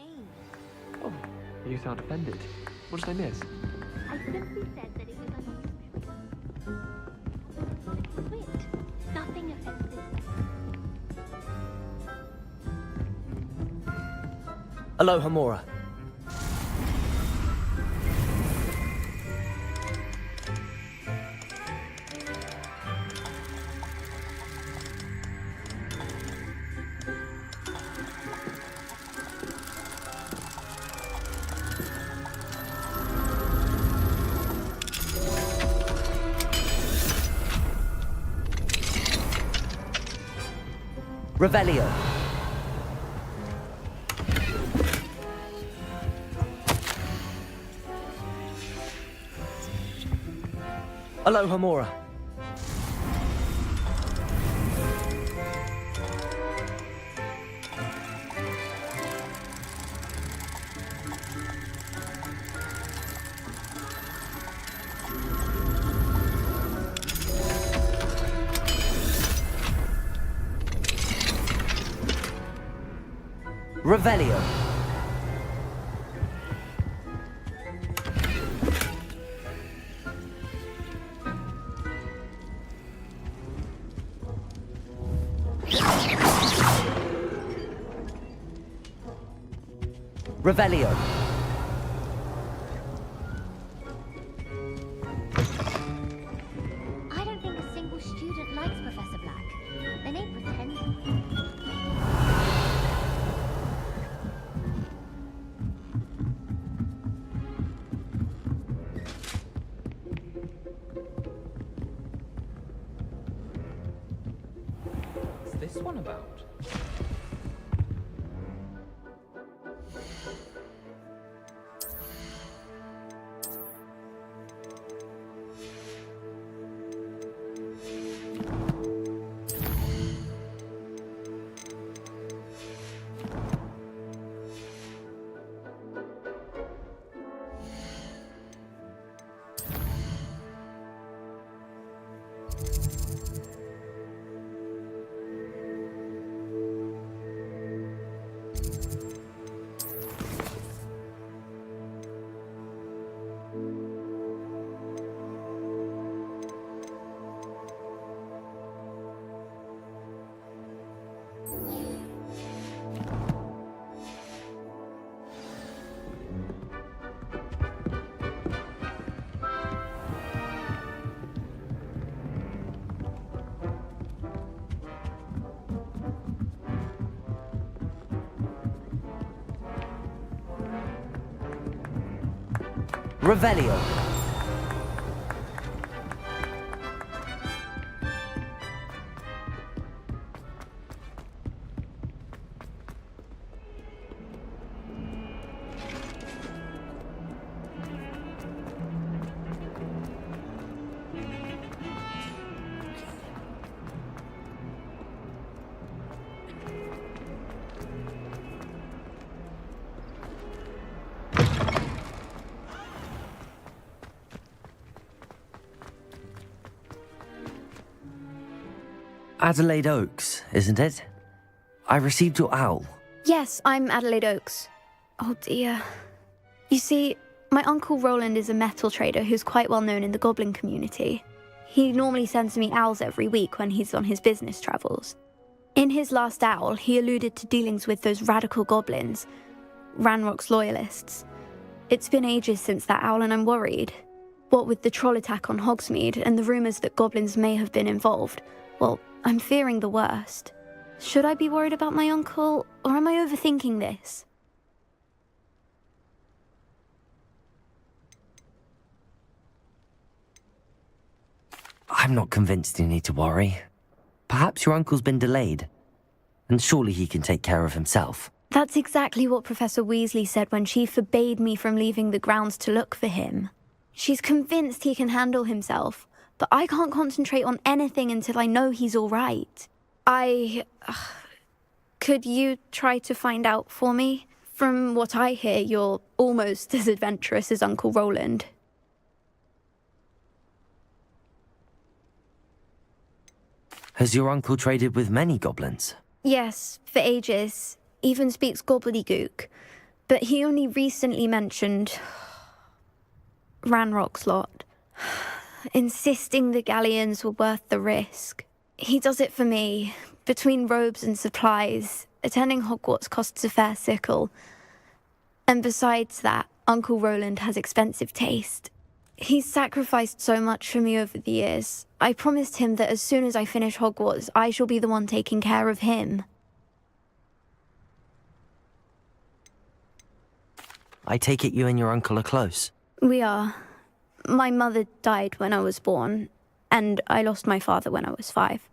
mean? Oh, you sound offended. What did I miss? I simply said that it was unusual. Wait, nothing offensive. Aloha, Mora. Revelio. Aloha, Mora. Revelio. Revelio. I don't think a single student likes Professor Black. They may pretend. What's this one about? Revelio. Adelaide Oaks, isn't it? I received your owl. Yes, I'm Adelaide Oaks. Oh dear. You see, my uncle Roland is a metal trader who's quite well known in the goblin community. He normally sends me owls every week when he's on his business travels. In his last owl, he alluded to dealings with those radical goblins, Ranrock's loyalists. It's been ages since that owl and I'm worried. What with the troll attack on Hogsmeade and the rumours that goblins may have been involved, well, I'm fearing the worst. Should I be worried about my uncle, or am I overthinking this? I'm not convinced you need to worry. Perhaps your uncle's been delayed, and surely he can take care of himself. That's exactly what Professor Weasley said when she forbade me from leaving the grounds to look for him. She's convinced he can handle himself, but I can't concentrate on anything until I know he's all right. Could you try to find out for me? From what I hear, you're almost as adventurous as Uncle Roland. Has your uncle traded with many goblins? Yes, for ages. Even speaks gobbledygook. but he only recently mentioned Ranrock's lot, insisting the galleons were worth the risk. He does it for me. Between robes and supplies, attending Hogwarts costs a fair sickle. And besides that, Uncle Roland has expensive taste. He's sacrificed so much for me over the years. I promised him that as soon as I finish Hogwarts, I shall be the one taking care of him. I take it you and your uncle are close. We are. My mother died when I was born, and I lost my father when I was 5.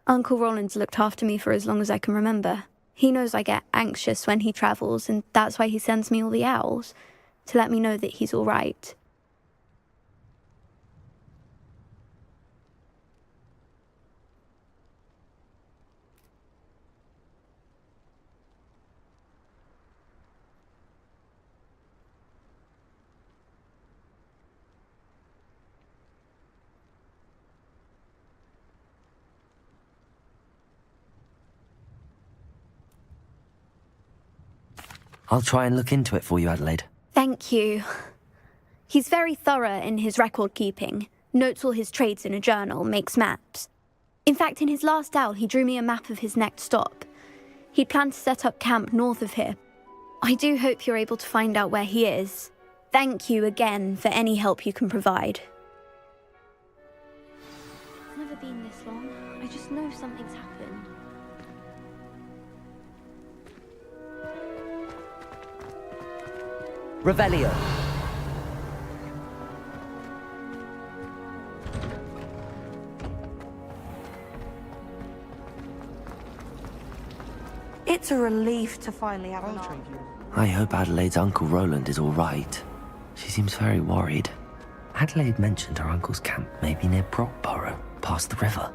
Uncle Roland's looked after me for as long as I can remember. He knows I get anxious when he travels, and that's why he sends me all the owls, to let me know that he's all right. I'll try and look into it for you, Adelaide. Thank you. He's very thorough in his record keeping, notes all his trades in a journal, makes maps. In fact, in his last owl, he drew me a map of his next stop. He'd planned to set up camp north of here. I do hope you're able to find out where he is. Thank you again for any help you can provide. It's never been this long. I just know something's happened. Revelio. It's a relief to finally have an answer. I hope Adelaide's Uncle Roland is all right. She seems very worried. Adelaide mentioned her uncle's camp may be near Brockborough, past the river.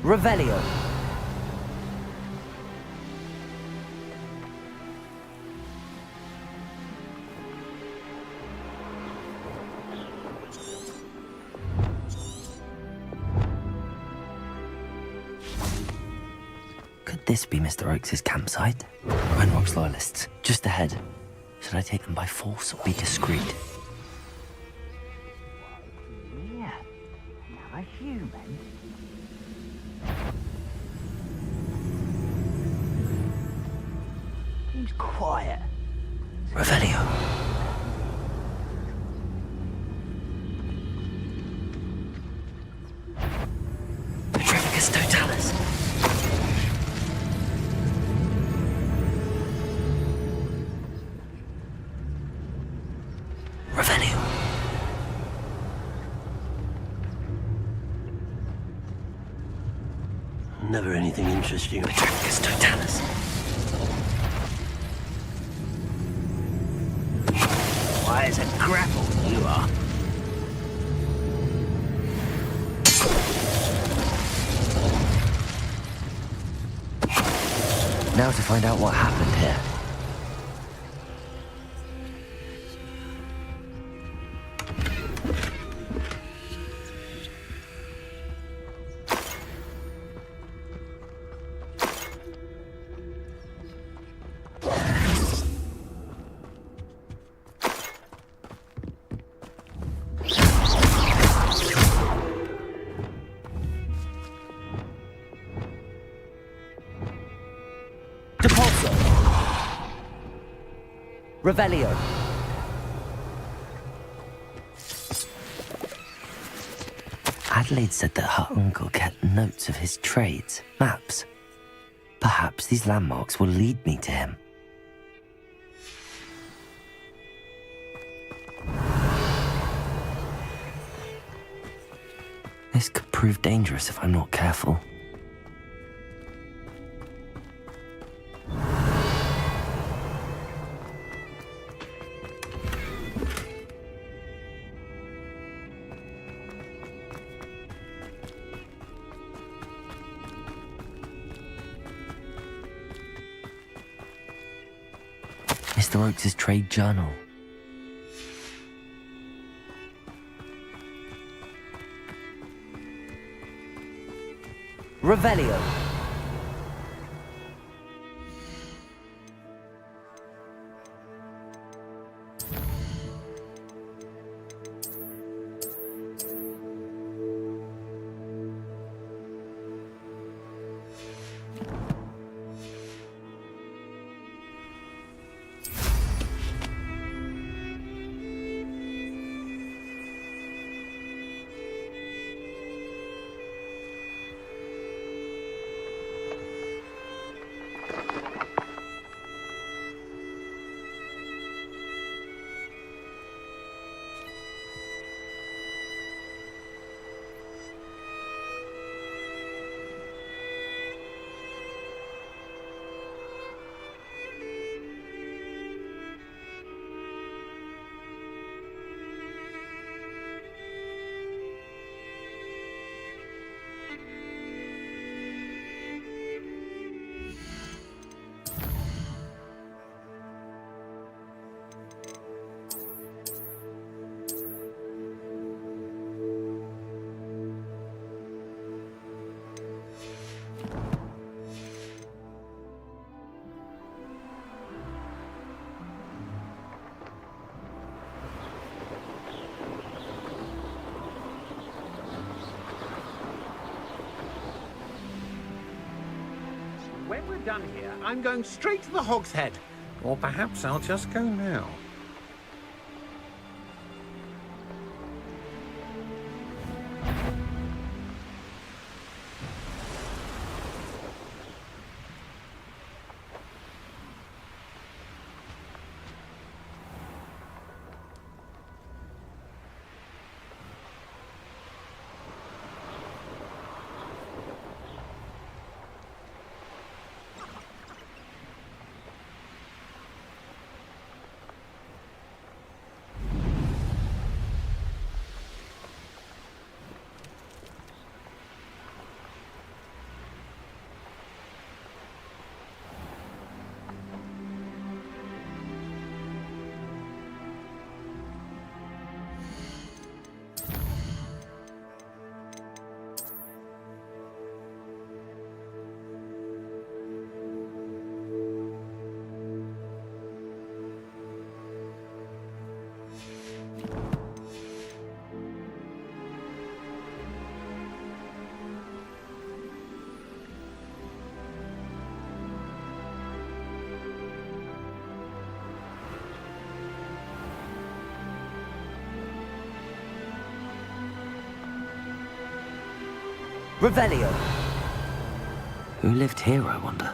Revelio. Could this be Mr. Oakes' campsite? Ranrock's loyalists, just ahead. Should I take them by force or be discreet? Yeah, now a human. Seems quiet. Revelio. Petrificus totalis. Revelio. Never anything interesting. Petrificus totalis. Why, as a grapple you are. Now to find out what happened here. Revelio. Adelaide said that her uncle kept notes of his trades, maps. Perhaps these landmarks will lead me to him. This could prove dangerous if I'm not careful. Mr. Oakes' trade journal. Revelio. When we're done here, I'm going straight to the Hog's Head. Or perhaps I'll just go now. Revelio. Who lived here, I wonder?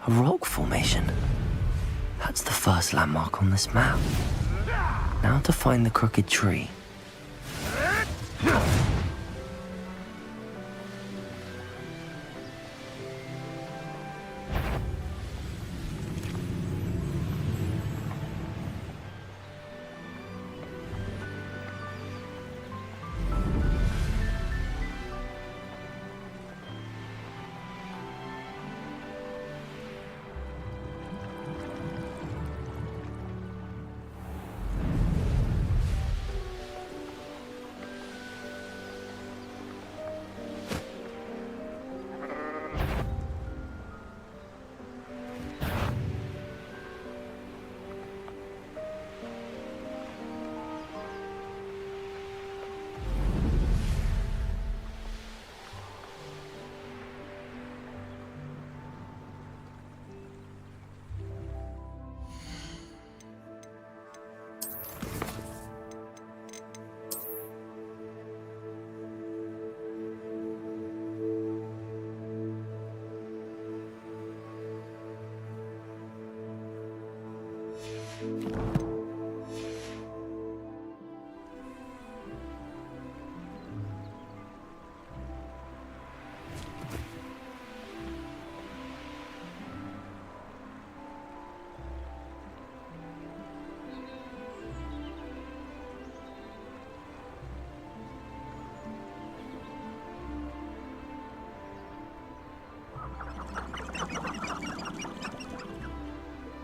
A rock formation. That's the first landmark on this map. Now to find the crooked tree.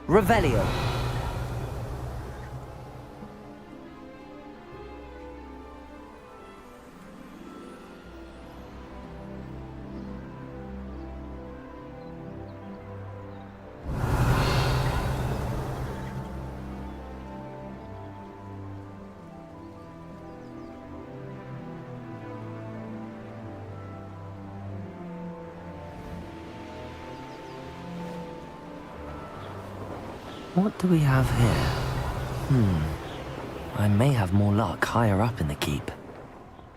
Revelio. What do we have here? I may have more luck higher up in the keep.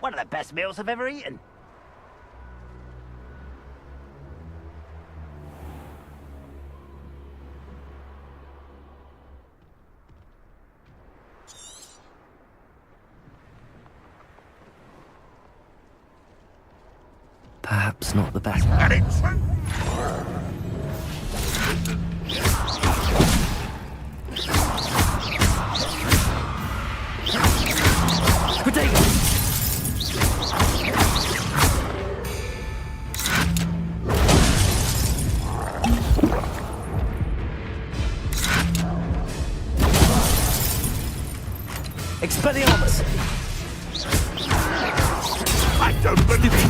One of the best meals I've ever eaten. Perhaps not the best. Expelliarmus! I don't believe it!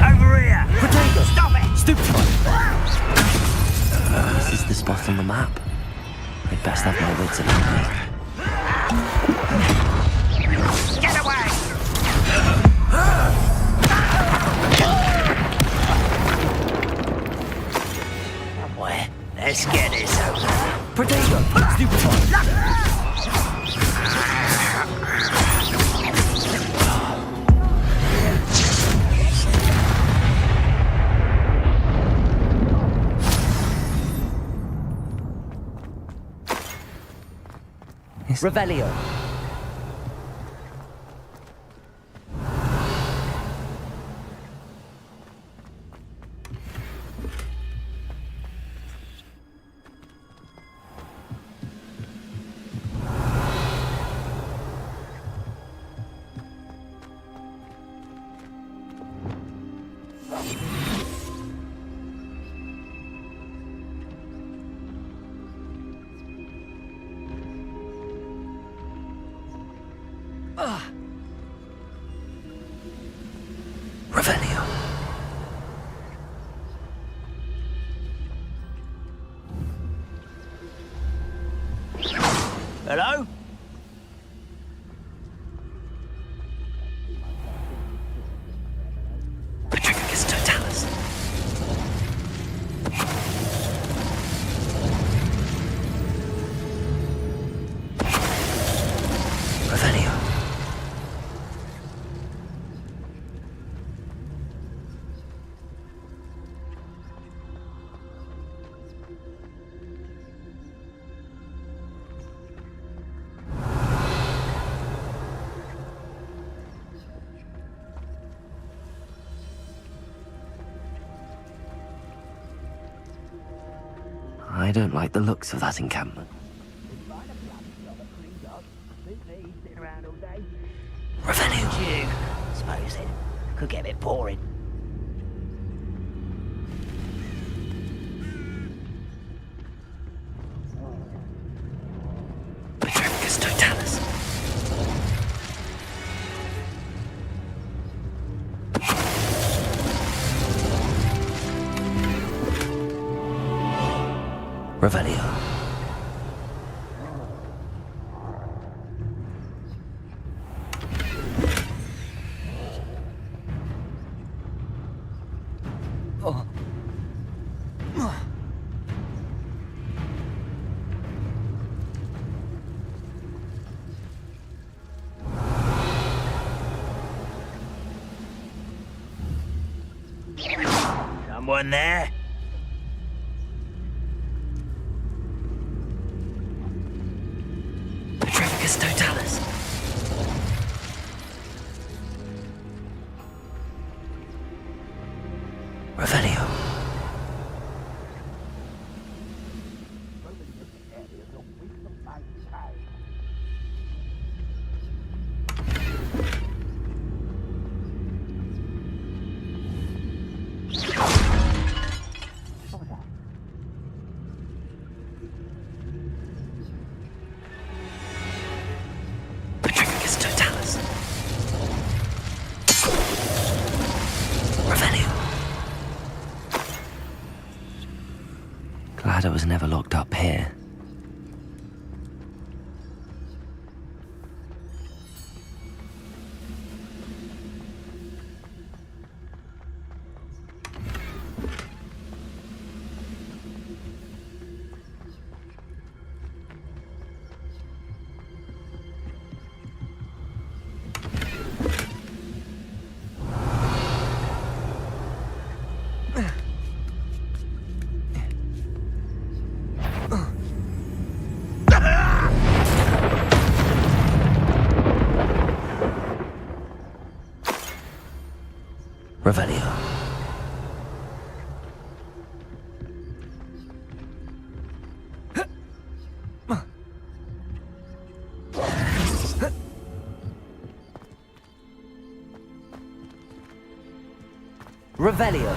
Over here! Potato! Stop it! Stupefy! This is the spot on the map. I'd best have my wits about me. Get away! Boy, let's get this over. Potato! Stupefy! Revelio. Revelio. Hello? Patricus totalis. Revelio. I don't like the looks of that encampment. Revelio. You, suppose it could get a bit boring. Petrificus totalis. Revelio. Someone there? Petrificus totalis. Revelio. Petrificus totalis. Revelio. Glad I was never locked up here. Revelio. Revelio.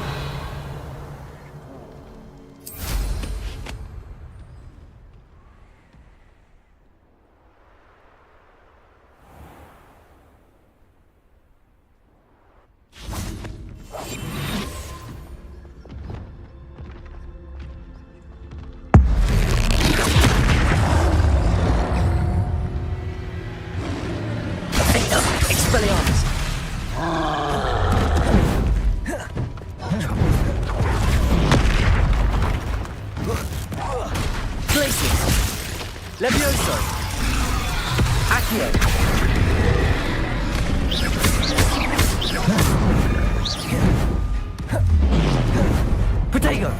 Expelliarmus. Glacius. Levioso. Accio. Protego.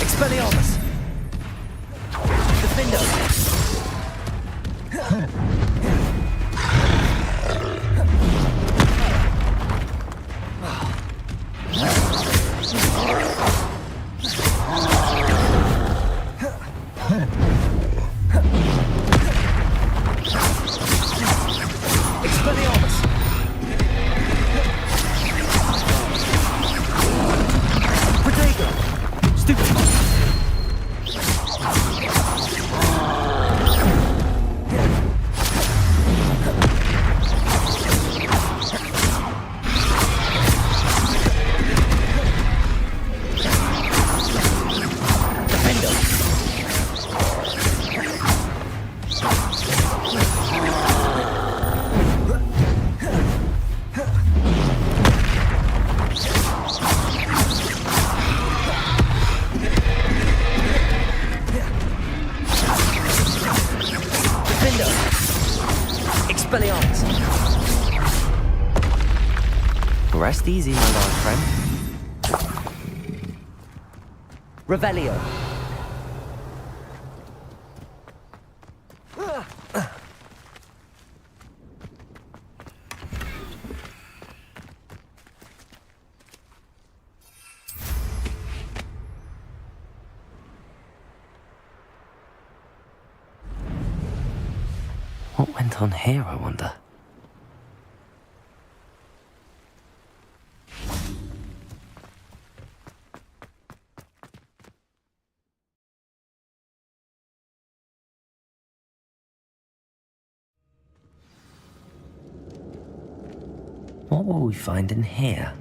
Expelliarmus. Defendo. Expelliarmus. Protego. Stupid. Expelliarmus. Rest easy, my large friend. Revelio. What went on here, I wonder? What will we find in here?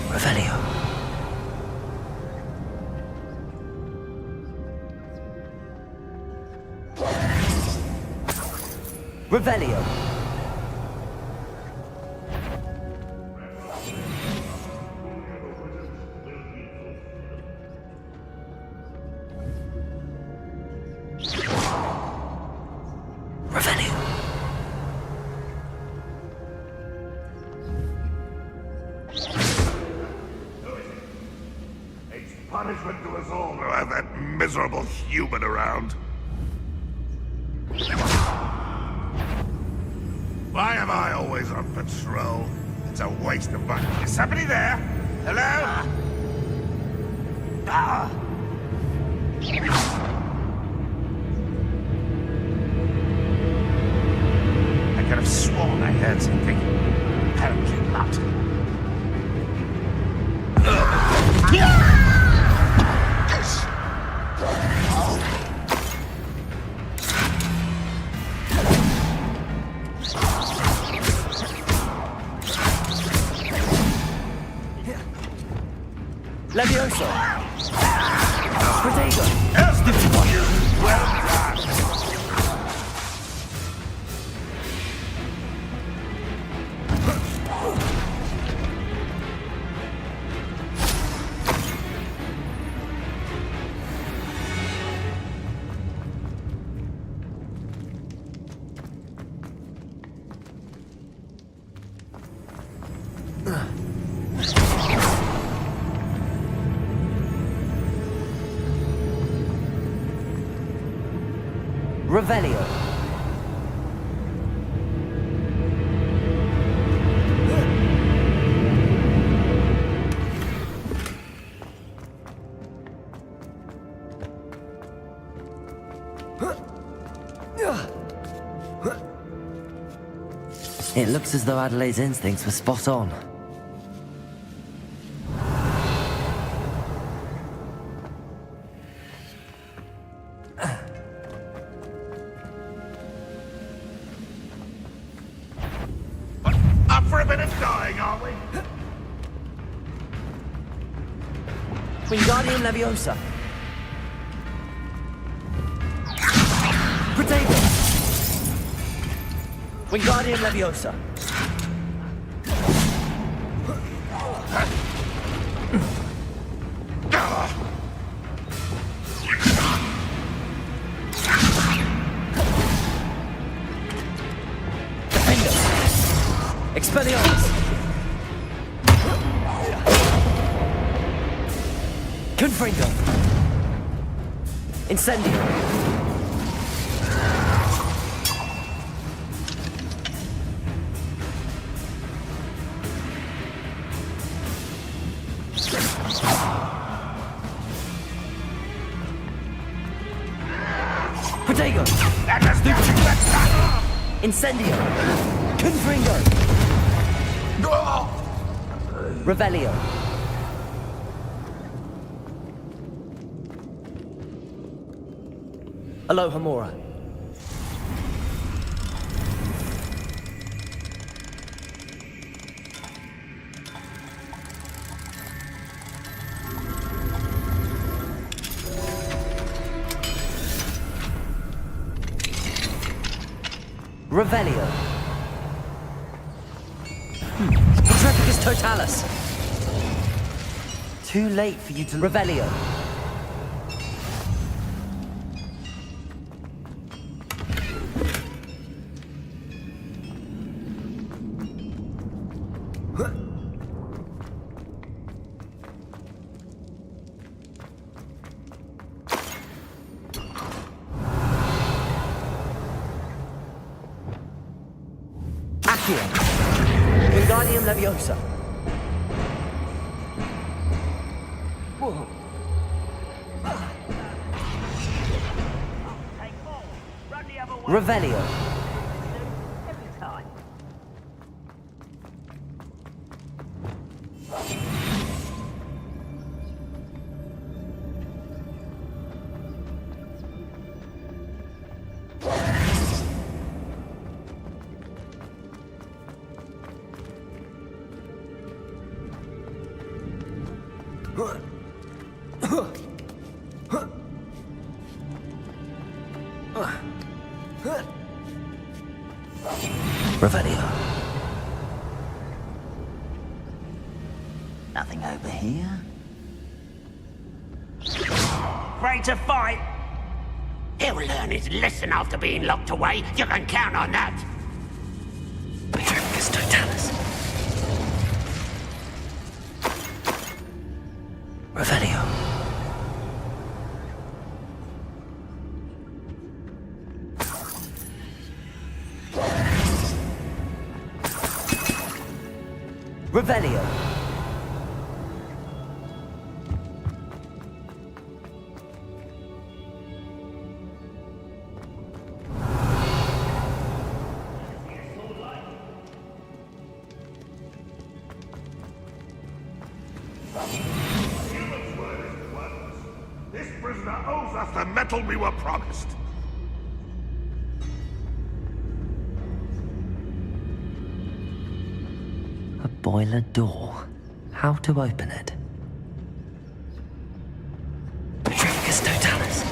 Revelio. Revelio. Revelio. It's punishment to us all to have that miserable human around. Why am I always on patrol? It's a waste of money. Is somebody there? Hello? I could have sworn I heard something. Apparently not. Levioso! Potato! Well done! Revelio. It looks as though Adelaide's instincts were spot on. Up for a bit of dying, are we? Wingardium Leviosa. Potato. Wingardium Leviosa. Expelliarmus! Confringo! Incendio! Protego! Incendio! Confringo! Revelio. Alohomora. Revelio. Petrificus Totalis. Too late for you to... Revelio. Accio. Wingardium Leviosa. Whoa. Revelio. Revelio. Nothing over here. Afraid to fight? He'll learn his lesson after being locked away. You can count on that. Petrificus Totalis. Revelio. Revelio. This prisoner owes us the metal we were promised. A boiler door. How to open it? Petrificus Totalis.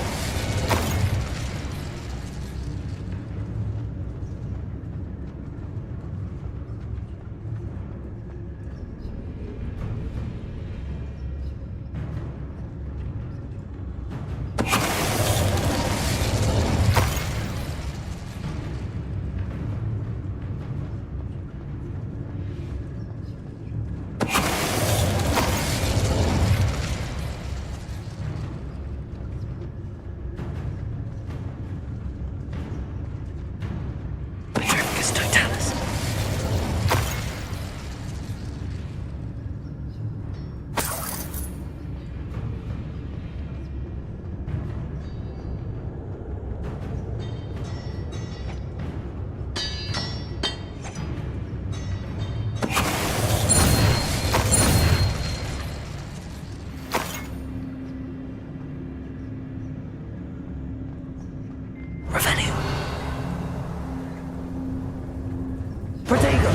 Petrificus Totalis. Revelio. Protego.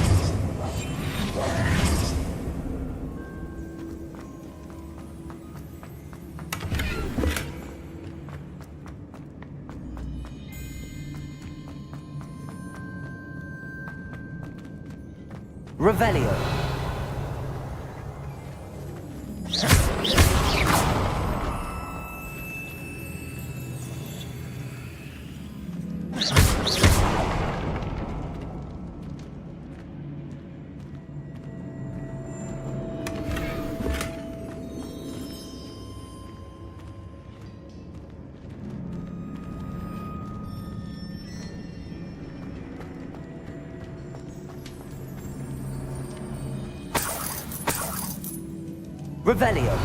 Revelio. Revelio.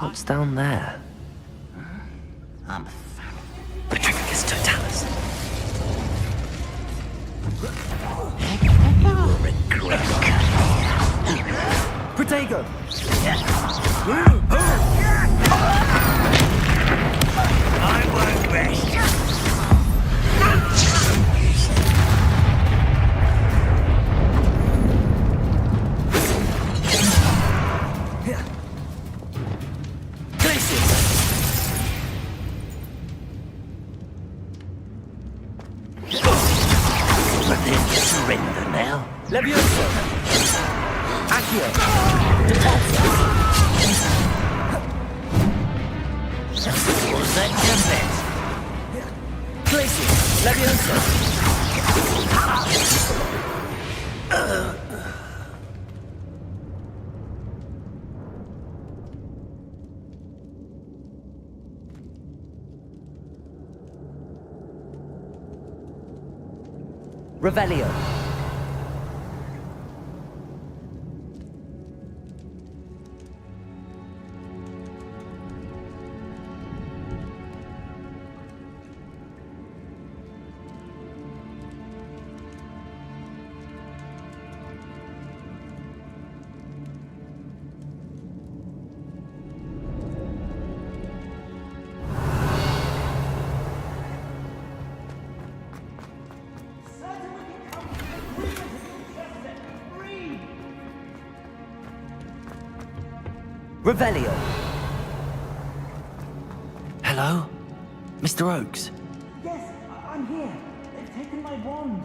What's down there? I'm Petrificus Totalis. Protego. I won't rest. Click. Levioso! Accio! Detensa! Was that just Glacius! Levioso! Revelio. Revelio. Hello? Mr. Oakes? Yes, I'm here. They've taken my wand.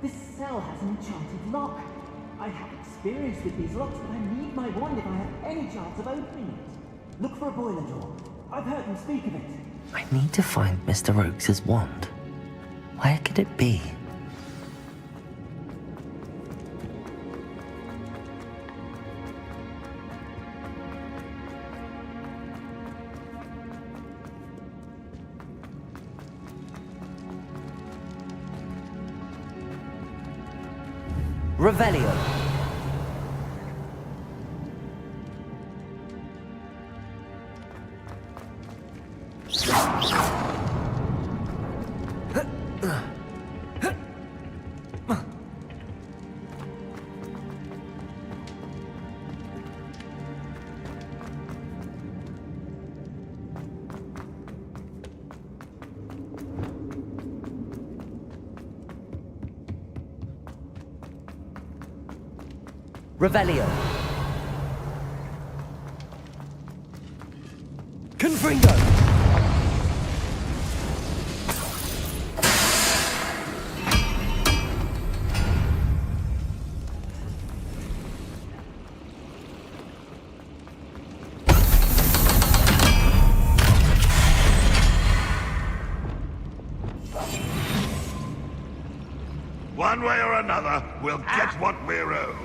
This cell has an enchanted lock. I have experience with these locks, but I need my wand if I have any chance of opening it. Look for a boiler door. I've heard them speak of it. I need to find Mr. Oakes' wand. Where could it be? Revelio. Revelio. Confringo. One way or another, we'll get what we're owed.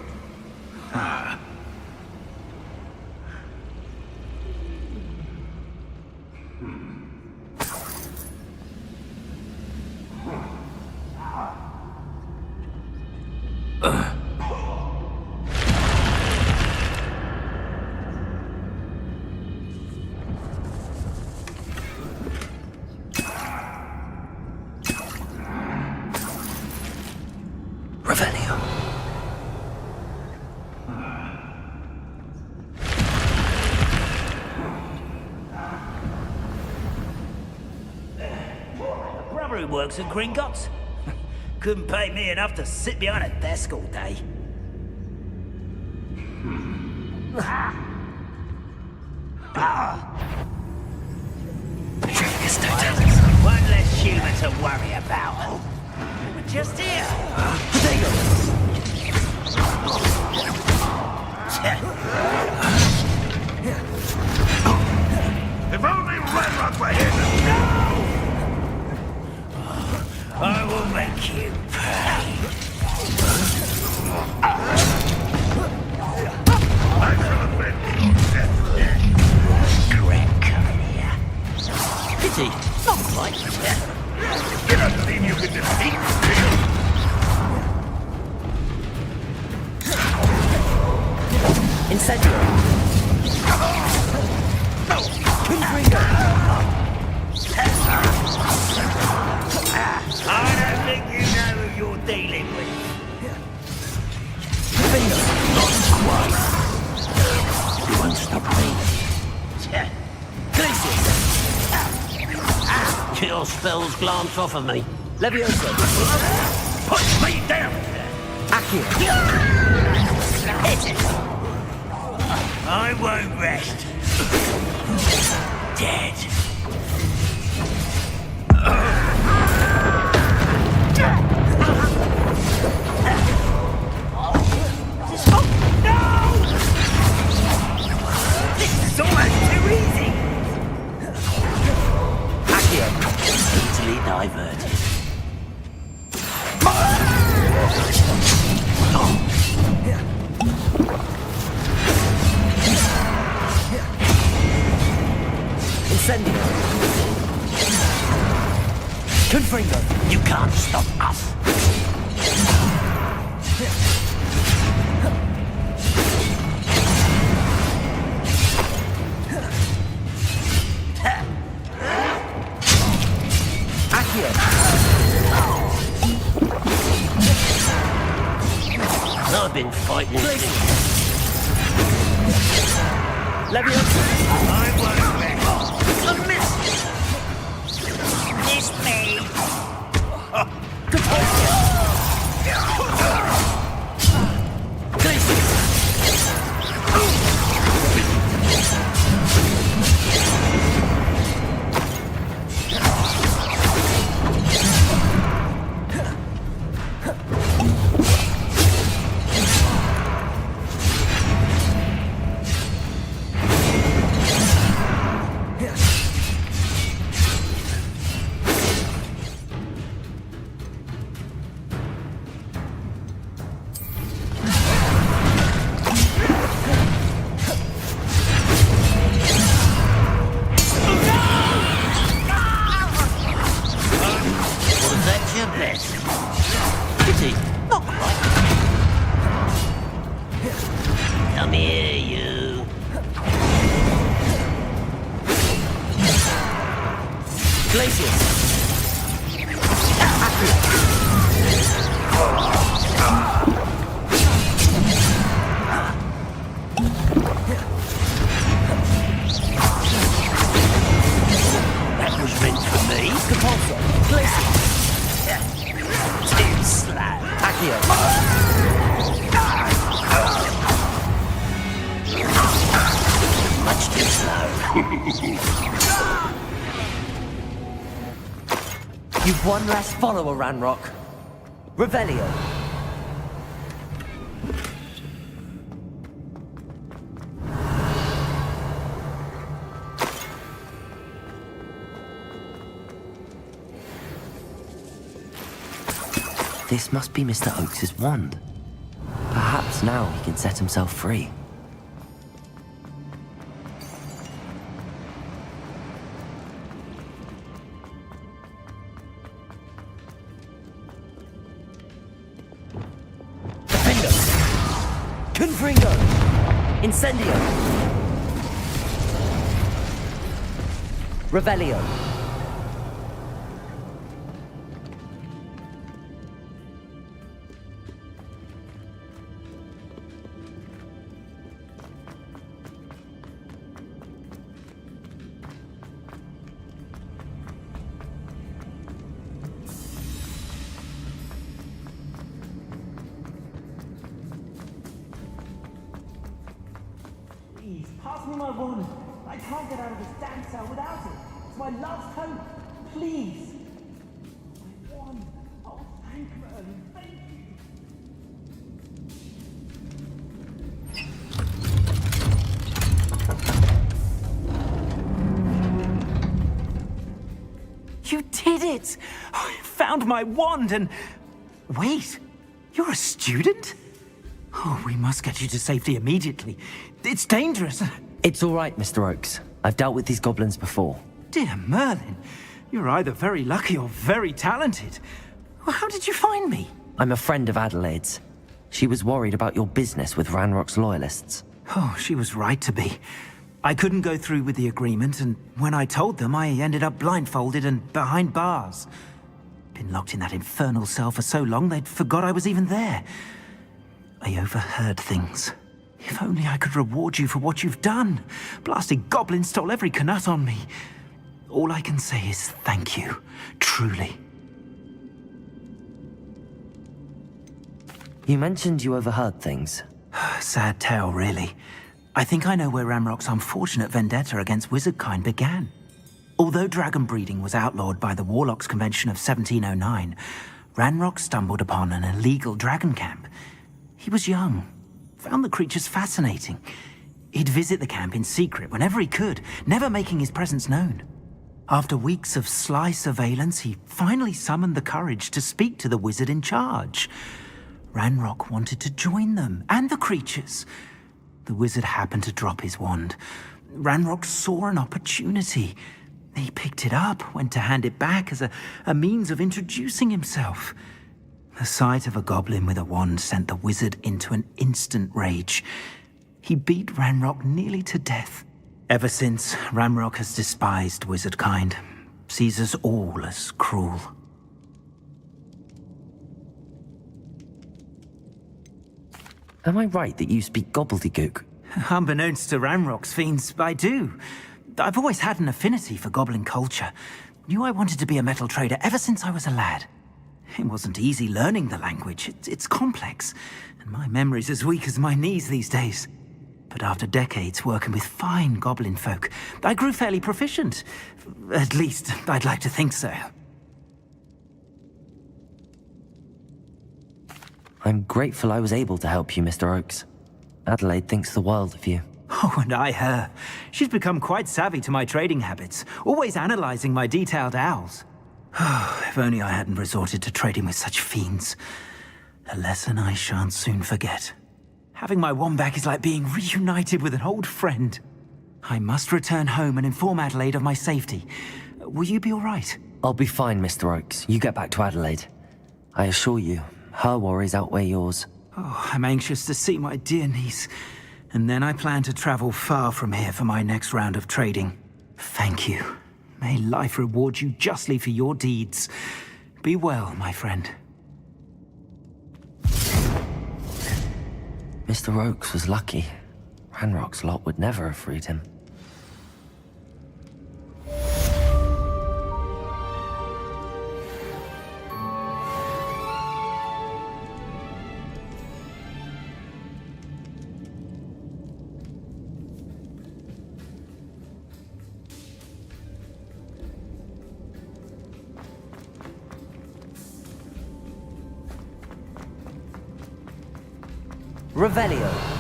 Revelio. Brother who works at Gringotts? Couldn't pay me enough to sit behind a desk all day. One less human to worry about. We're just here. If only Redrock were here to... I will make you pay. I should have been Correct, coming here. Pity, not quite. You don't believe you can defeat me? Incendio. Confringo. I don't think you know who you're dealing with. Not quite. You won't stop me. Glacius. Kill spells glance off of me. Levioso. Put me down! Accio. Hit it! I won't rest. Dead. diverted. Incendio! Confringo! You can't stop us. Accio! I've been fighting since. Leviosa! I won't let a miss. Miss me. Come here, you. Glacius! That was meant for me. Capulso! Glacius! Too slow. Accio! Much too slow. You've one less follower, Ranrock. Revelio. This must be Mr. Oakes' wand. Perhaps now he can set himself free. Confringo! Incendio! Revelio! Please, pass me my wand. I can't get out of this damn cell without it. It's my last hope. Please. My wand. Oh, thank Merlin. Thank you. You did it! I found my wand and... Wait, you're a student? Oh, we must get you to safety immediately. It's dangerous. It's all right, Mr. Oakes. I've dealt with these goblins before. Dear Merlin, you're either very lucky or very talented. Well, how did you find me? I'm a friend of Adelaide's. She was worried about your business with Ranrock's loyalists. Oh, she was right to be. I couldn't go through with the agreement, and when I told them, I ended up blindfolded and behind bars. Been locked in that infernal cell for so long, they'd forgot I was even there. I overheard things. If only I could reward you for what you've done. Blasted goblins stole every knut on me. All I can say is thank you, truly. You mentioned you overheard things. Sad tale, really. I think I know where Ranrock's unfortunate vendetta against wizardkind began. Although dragon breeding was outlawed by the Warlocks Convention of 1709, Ranrock stumbled upon an illegal dragon camp. He was young, found the creatures fascinating. He'd visit the camp in secret whenever he could, never making his presence known. After weeks of sly surveillance, he finally summoned the courage to speak to the wizard in charge. Ranrock wanted to join them, and the creatures. The wizard happened to drop his wand. Ranrock saw an opportunity. He picked it up, went to hand it back as a means of introducing himself. The sight of a goblin with a wand sent the wizard into an instant rage. He beat Ranrock nearly to death. Ever since, Ranrock has despised wizard kind, sees us all as cruel. Am I right that you speak gobbledygook? Unbeknownst to Ranrock's fiends, I do. I've always had an affinity for goblin culture. Knew I wanted to be a metal trader ever since I was a lad. It wasn't easy learning the language. It's complex, and my memory's as weak as my knees these days. But after decades working with fine goblin folk, I grew fairly proficient. At least, I'd like to think so. I'm grateful I was able to help you, Mr. Oakes. Adelaide thinks the world of you. Oh, and I her. She's become quite savvy to my trading habits, always analyzing my detailed owls. If only I hadn't resorted to trading with such fiends. A lesson I shan't soon forget. Having my wand back is like being reunited with an old friend. I must return home and inform Adelaide of my safety. Will you be all right? I'll be fine, Mr. Oakes. You get back to Adelaide. I assure you, her worries outweigh yours. Oh, I'm anxious to see my dear niece. And then I plan to travel far from here for my next round of trading. Thank you. May life reward you justly for your deeds. Be well, my friend. Mr. Oakes was lucky. Ranrock's lot would never have freed him. Revelio.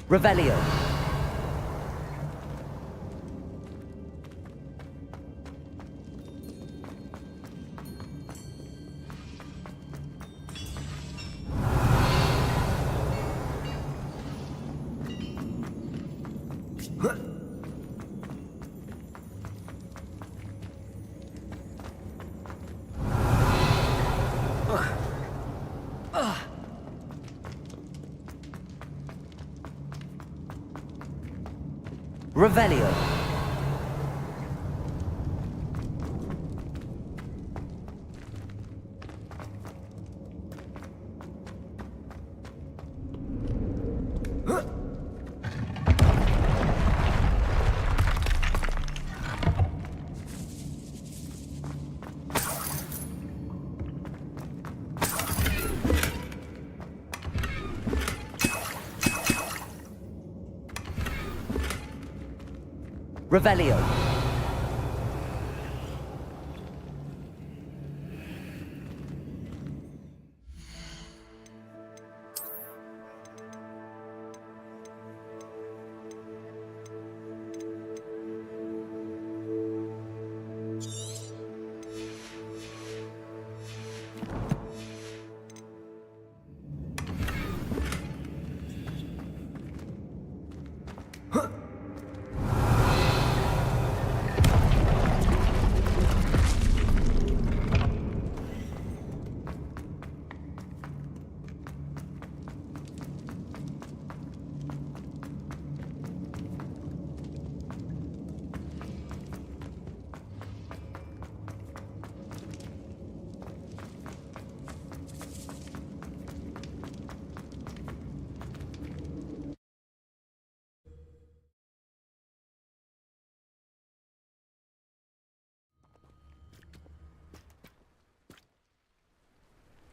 Revelio. Revelio. Revelio.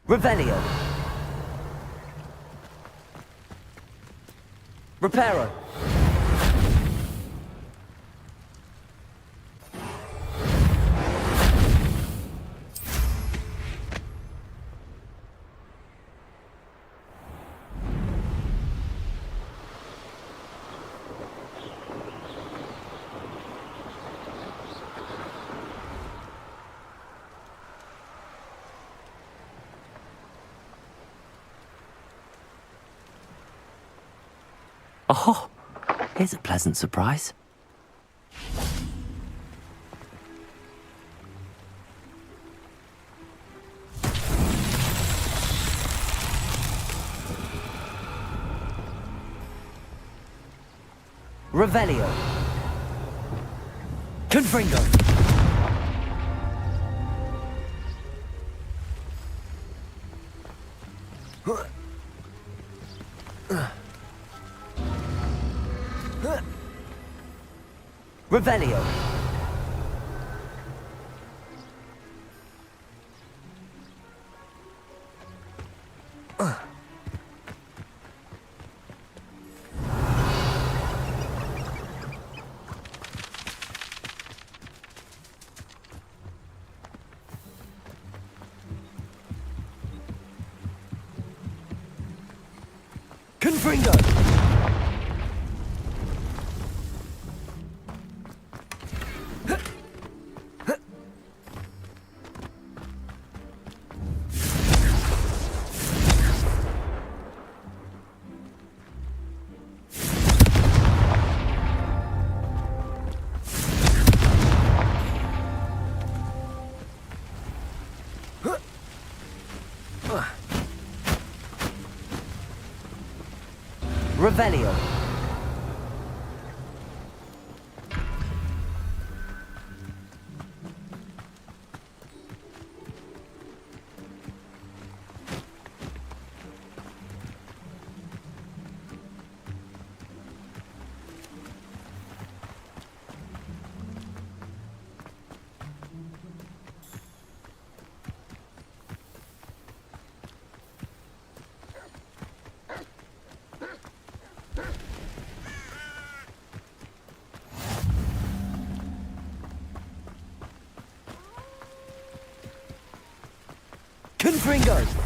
Revelio. Reparo. Oh, here's a pleasant surprise. Revelio. Confringo. Revelio. Confringo. Revelio. Confringo.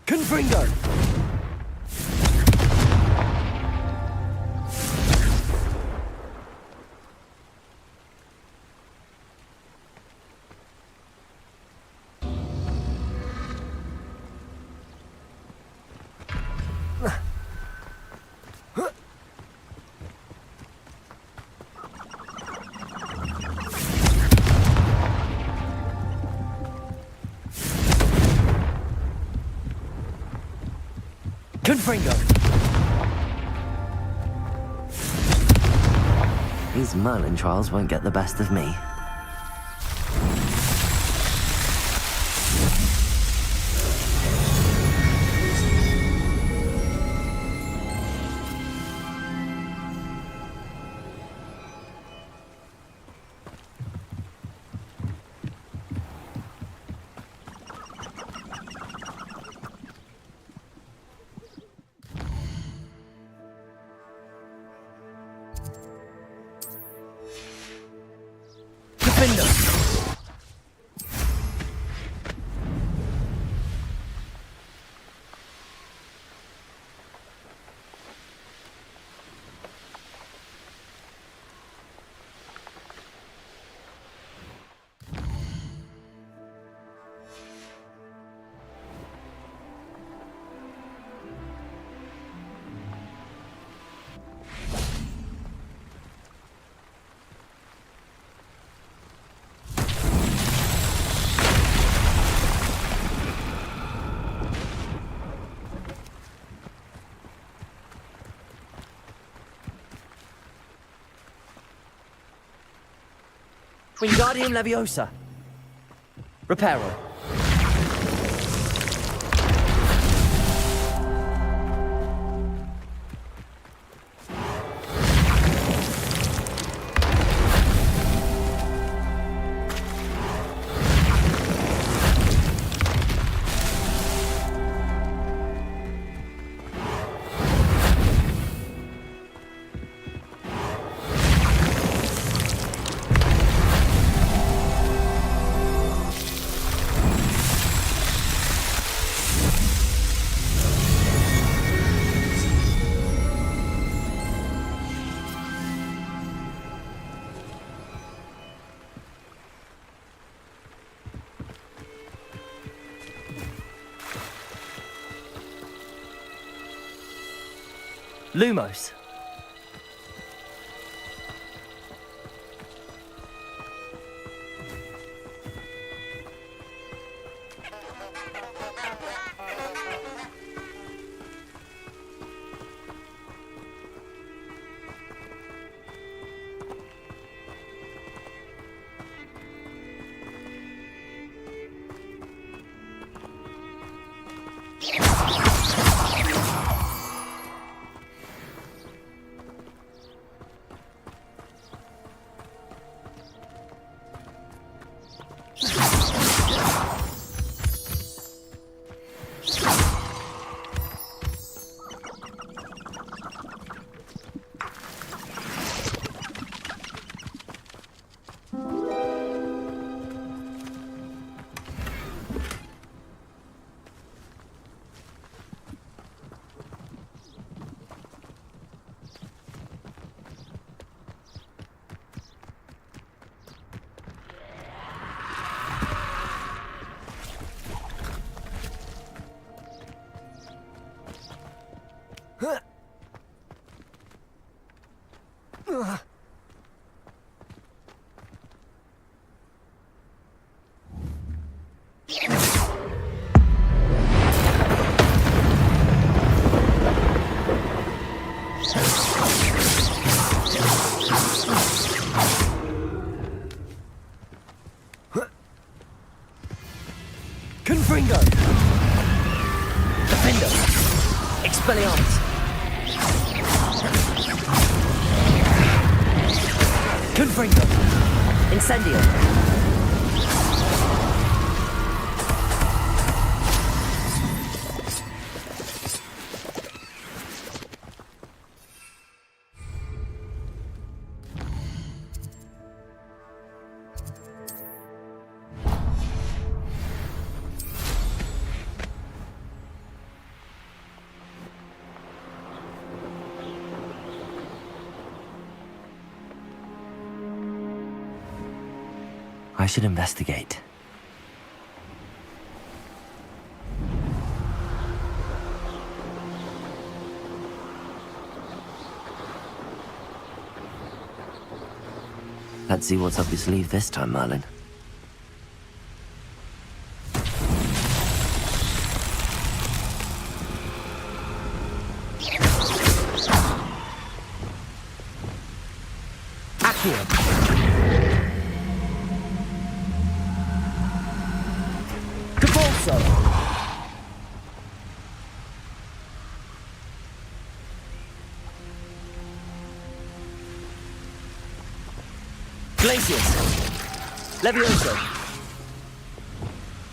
Confringo. Confringo. These Merlin trials won't get the best of me. Wingardium Leviosa. Reparo. Lumos. Confringo! Defender! Expelliarmus! Confringo! Incendio! I should investigate. Let's see what's up your sleeve this time, Merlin. Accio! Glacius! Levioso!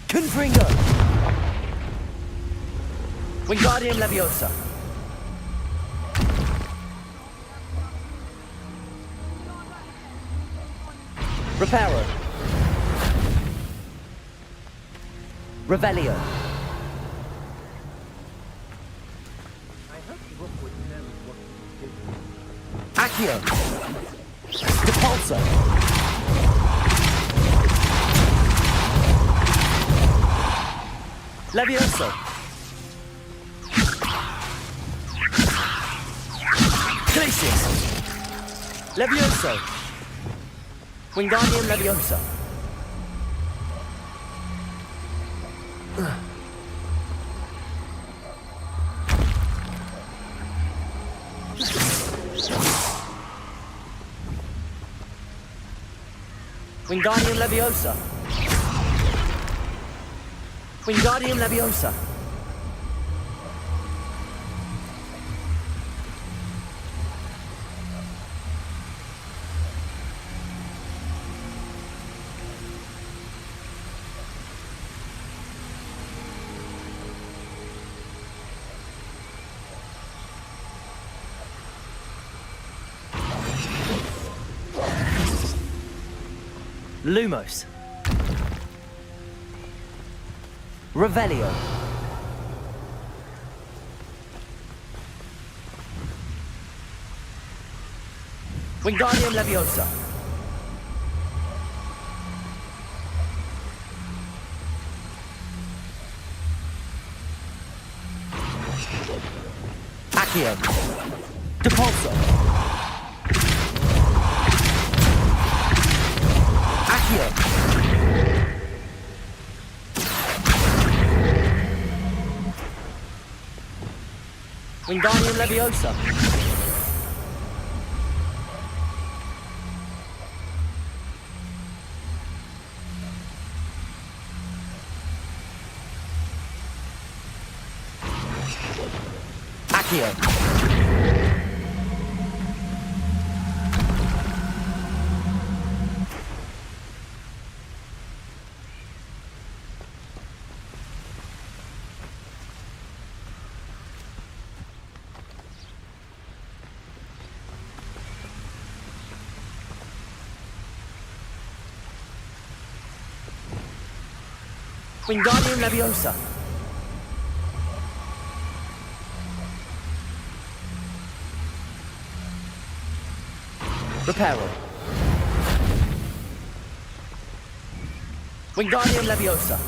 Confringo! Wingardium Leviosa! Reparo! Revelio! Accio! Depulso! Levioso! Glacius! Levioso! Wingardium Leviosa! Wingardium Leviosa. Wingardium Leviosa. Lumos. Revelio. Wingardium Leviosa. Accio. Depulso. Accio. Wingardium Leviosa. Accio. Wingardium Leviosa. Reparo. Wingardium Leviosa.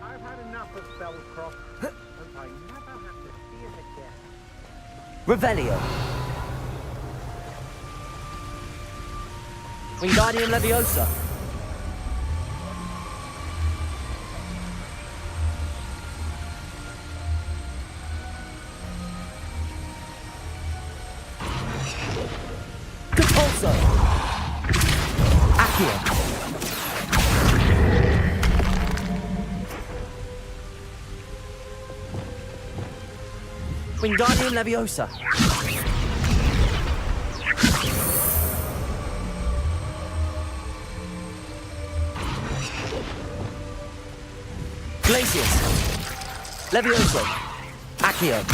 I've had enough of Spellcroft. Hope I never have to see it again. Revelio. Wingardium Leviosa. Depulso. Accio. Wingardium Leviosa. Glacius. Levioso. Accio.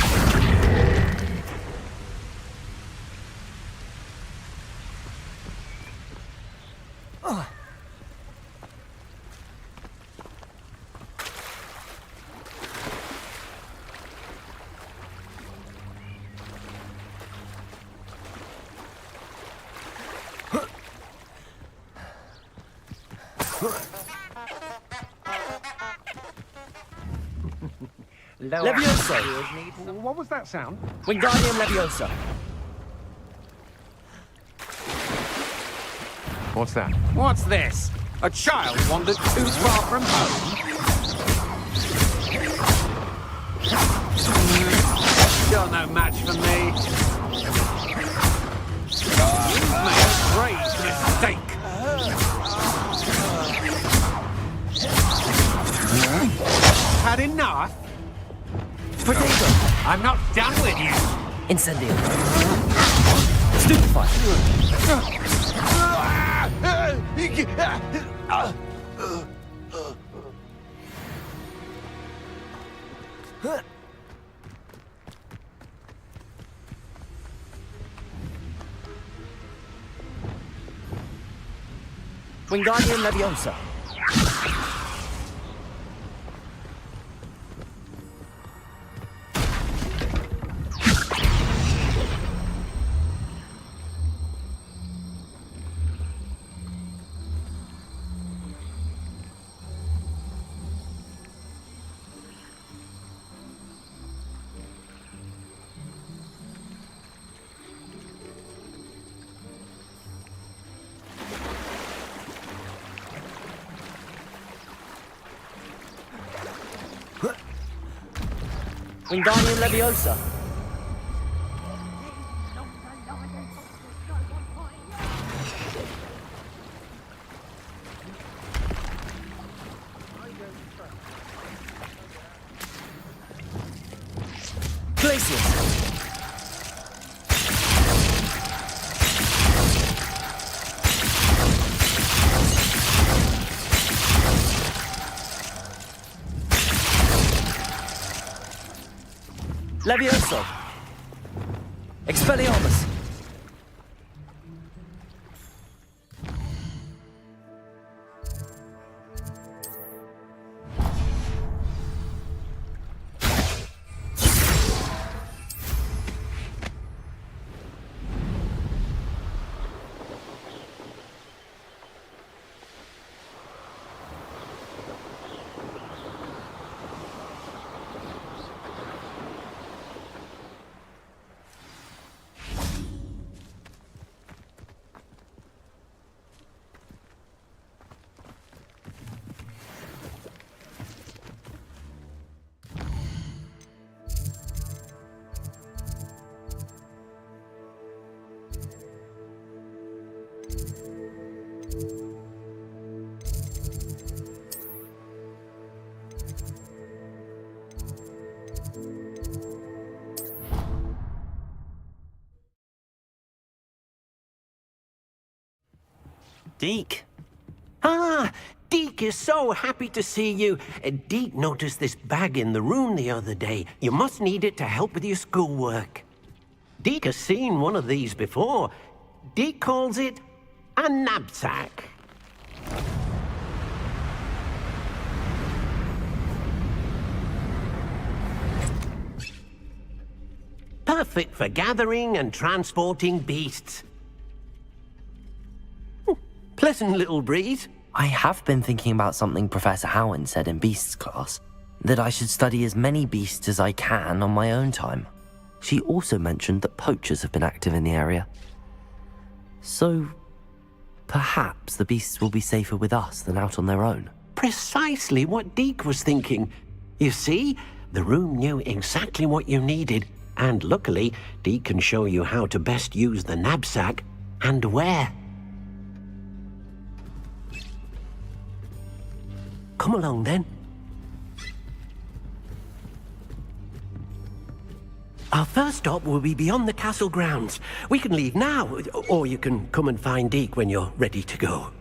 Levioso. What was that sound? Wingardium Leviosa. What's that? What's this? A child wandered too far from home? You're no match for me. You've made a grave mistake. Had enough? Potato. I'm not done with you. Incendio. Stupefy. Wingardium Leviosa. Wingardium Leviosa. Glacius. Levioso. Expelliarmus. Deke. Ah, Deke is so happy to see you. Deke noticed this bag in the room the other day. You must need it to help with your schoolwork. Deke has seen one of these before. Deke calls it a knapsack. Perfect for gathering and transporting beasts. Pleasant little breeze. I have been thinking about something Professor Howard said in Beasts class, that I should study as many beasts as I can on my own time. She also mentioned that poachers have been active in the area. So, perhaps the beasts will be safer with us than out on their own. Precisely what Deke was thinking. You see, the room knew exactly what you needed, and luckily, Deke can show you how to best use the knapsack and where. Come along, then. Our first stop will be beyond the castle grounds. We can leave now, or you can come and find Deke when you're ready to go.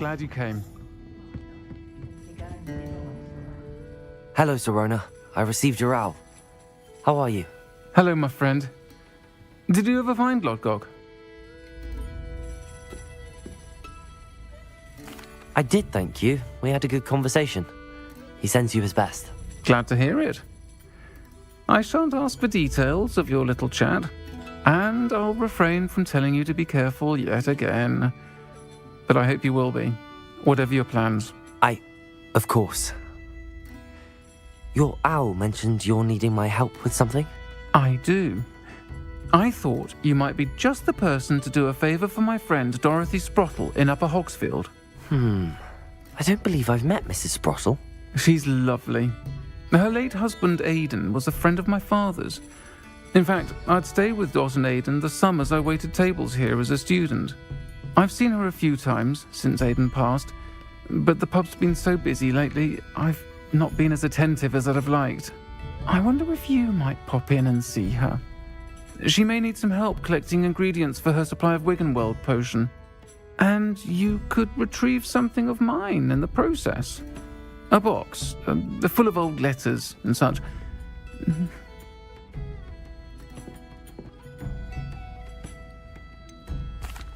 glad you came. Hello, Serona. I received your owl. How are you? Hello, my friend. Did you ever find Lodgok? I did, thank you. We had a good conversation. He sends you his best. Glad to hear it. I shan't ask for details of your little chat, and I'll refrain from telling you to be careful yet again. But I hope you will be, whatever your plans. Of course. Your owl mentioned you're needing my help with something? I do. I thought you might be just the person to do a favour for my friend Dorothy Sprottle in Upper Hogsfield. I don't believe I've met Mrs. Sprottle. She's lovely. Her late husband Aidan was a friend of my father's. In fact, I'd stay with Dot and Aidan the summers I waited tables here as a student. I've seen her a few times since Aidan passed, but the pub's been so busy lately, I've not been as attentive as I'd have liked. I wonder if you might pop in and see her. She may need some help collecting ingredients for her supply of Wiggenweld potion. And you could retrieve something of mine in the process. A box, full of old letters and such.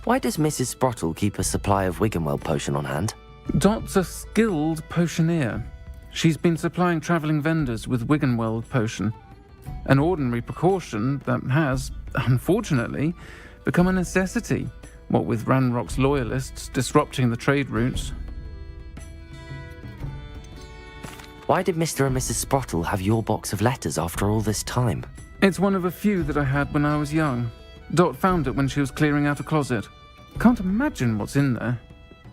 Why does Mrs. Sprottle keep a supply of Wiggenweld potion on hand? Dot's a skilled potioneer. She's been supplying travelling vendors with Wiggenweld potion. An ordinary precaution that has, unfortunately, become a necessity, what with Ranrock's loyalists disrupting the trade routes. Why did Mr. and Mrs. Sprottle have your box of letters after all this time? It's one of a few that I had when I was young. Dot found it when she was clearing out a closet. Can't imagine what's in there.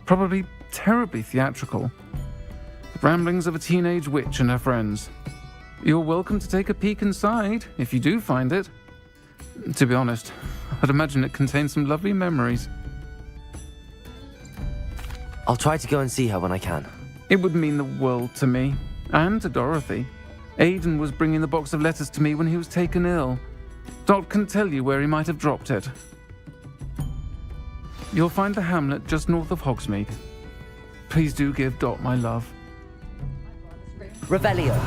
Probably terribly theatrical. The ramblings of a teenage witch and her friends. You're welcome to take a peek inside, if you do find it. To be honest, I'd imagine it contains some lovely memories. I'll try to go and see her when I can. It would mean the world to me, and to Dorothy. Aidan was bringing the box of letters to me when he was taken ill. Dot can tell you where he might have dropped it. You'll find the hamlet just north of Hogsmeade. Please do give Dot my love. Revelio.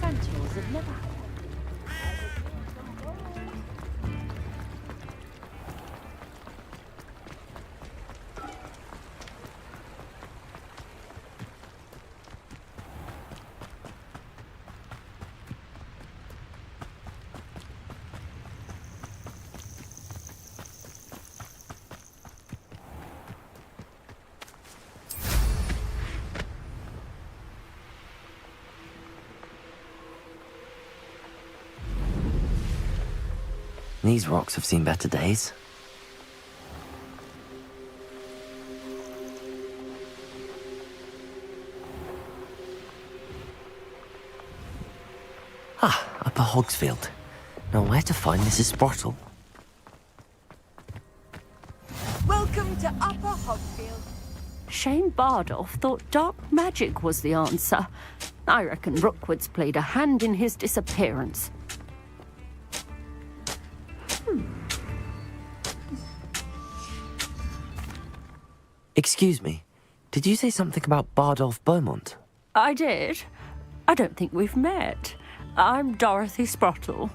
Sentinels have never... These rocks have seen better days. Upper Hogsfield. Now where to find Mrs. Sprottle? Welcome to Upper Hogfield. Shane Bardolph thought dark magic was the answer. I reckon Rookwood's played a hand in his disappearance. Excuse me, did you say something about Bardolph Beaumont? I did. I don't think we've met. I'm Dorothy Sprottle.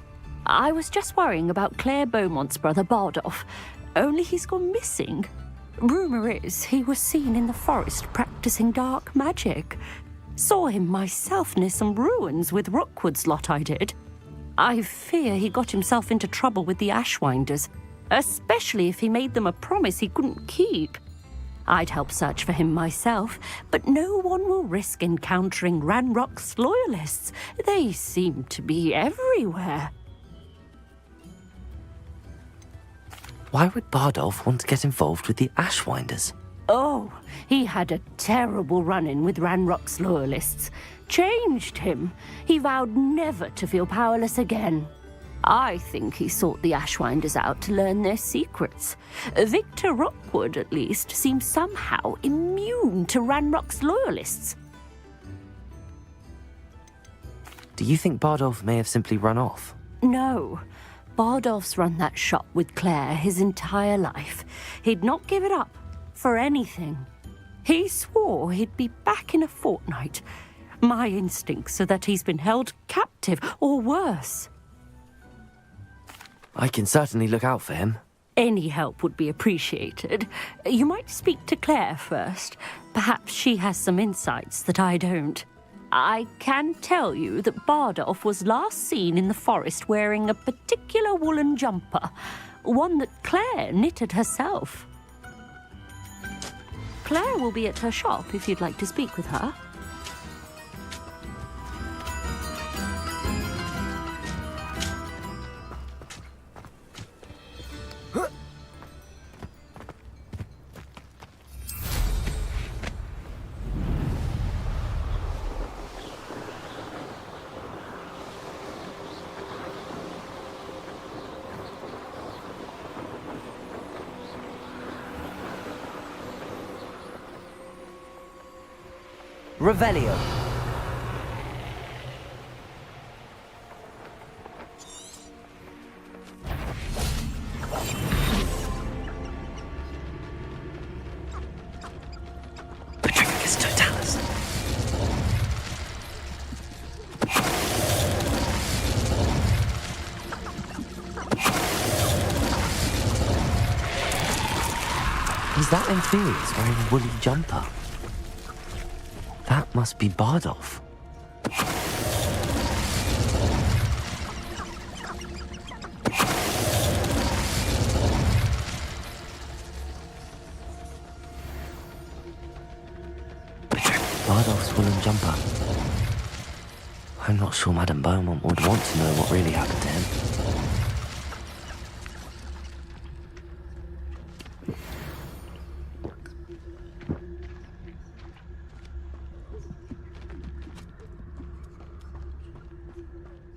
I was just worrying about Claire Beaumont's brother Bardolph, only he's gone missing. Rumour is he was seen in the forest practicing dark magic. Saw him myself near some ruins with Rookwood's lot I did. I fear he got himself into trouble with the Ashwinders, especially if he made them a promise he couldn't keep. I'd help search for him myself, but no one will risk encountering Ranrock's loyalists. They seem to be everywhere. Why would Bardolph want to get involved with the Ashwinders? Oh, he had a terrible run-in with Ranrock's loyalists. Changed him. He vowed never to feel powerless again. I think he sought the Ashwinders out to learn their secrets. Victor Rockwood, at least, seems somehow immune to Ranrock's loyalists. Do you think Bardolph may have simply run off? No. Bardolph's run that shop with Claire his entire life. He'd not give it up for anything. He swore he'd be back in a fortnight. My instincts are that he's been held captive, or worse. I can certainly look out for him. Any help would be appreciated. You might speak to Claire first. Perhaps she has some insights that I don't. I can tell you that Bardolph was last seen in the forest wearing a particular woolen jumper, one that Claire knitted herself. Claire will be at her shop if you'd like to speak with her. Revelio. Patricus Totalis. Is that Inferius wearing a woolly jumper? That must be Bardolph. Bardolph's woolen jumper. I'm not sure Madame Beaumont would want to know what really happened to him.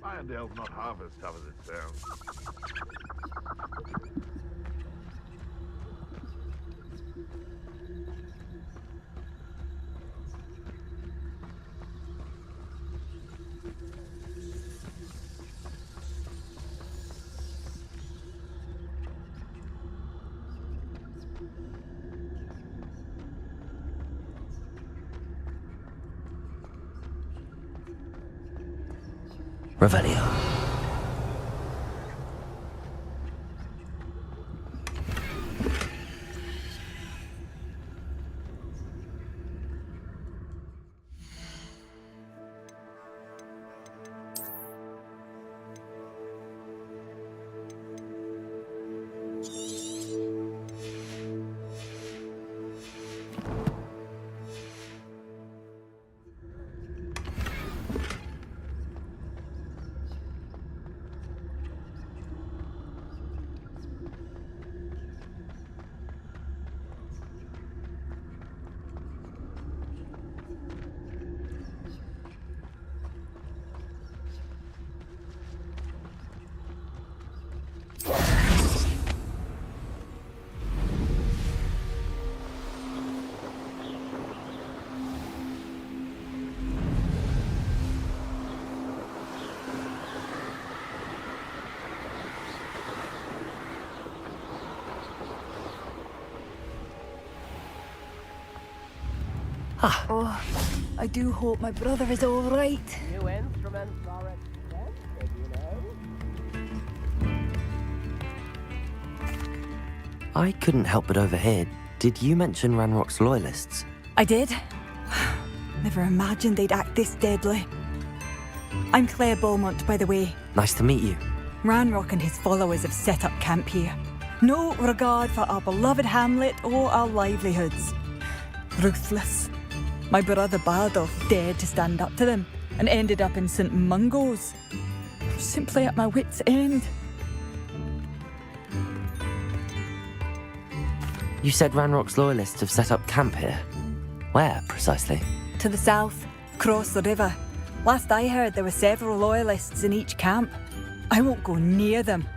Irondale's not half as tough as it sounds. Revelio. Oh, I do hope my brother is all right. New instruments are expensive, you know. I couldn't help but overhear. Did you mention Ranrock's loyalists? I did. Never imagined they'd act this deadly. I'm Claire Beaumont, by the way. Nice to meet you. Ranrock and his followers have set up camp here. No regard for our beloved hamlet or our livelihoods. Ruthless. My brother Bardolph dared to stand up to them and ended up in St. Mungo's. I'm simply at my wit's end. You said Ranrock's loyalists have set up camp here. Where, precisely? To the south, across the river. Last I heard, there were several loyalists in each camp. I won't go near them.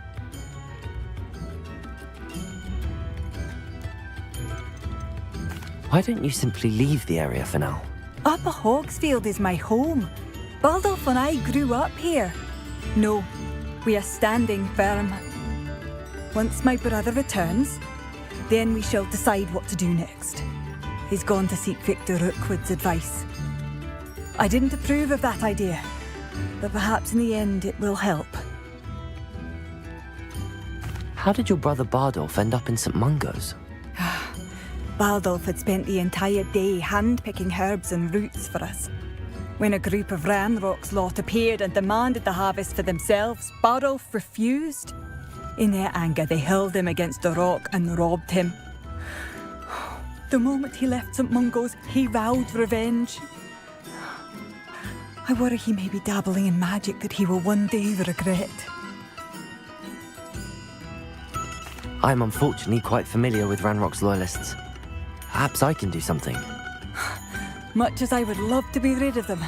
Why don't you simply leave the area for now? Upper Hogsfield is my home. Baldolf and I grew up here. No, we are standing firm. Once my brother returns, then we shall decide what to do next. He's gone to seek Victor Rookwood's advice. I didn't approve of that idea, but perhaps in the end it will help. How did your brother Bardolph end up in St. Mungo's? Baldolf had spent the entire day hand-picking herbs and roots for us. When a group of Ranrock's lot appeared and demanded the harvest for themselves, Bardolph refused. In their anger, they hurled him against a rock and robbed him. The moment he left St. Mungo's, he vowed revenge. I worry he may be dabbling in magic that he will one day regret. I'm unfortunately quite familiar with Ranrock's loyalists. Perhaps I can do something. Much as I would love to be rid of them,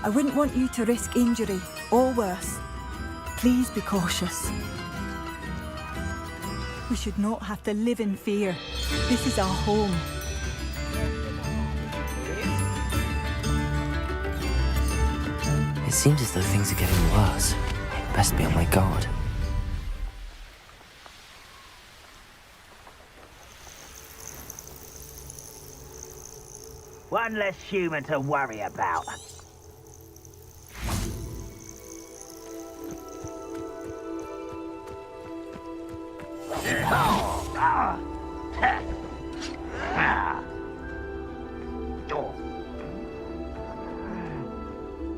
I wouldn't want you to risk injury, or worse. Please be cautious. We should not have to live in fear. This is our home. It seems as though things are getting worse. Best be on my guard. One less human to worry about.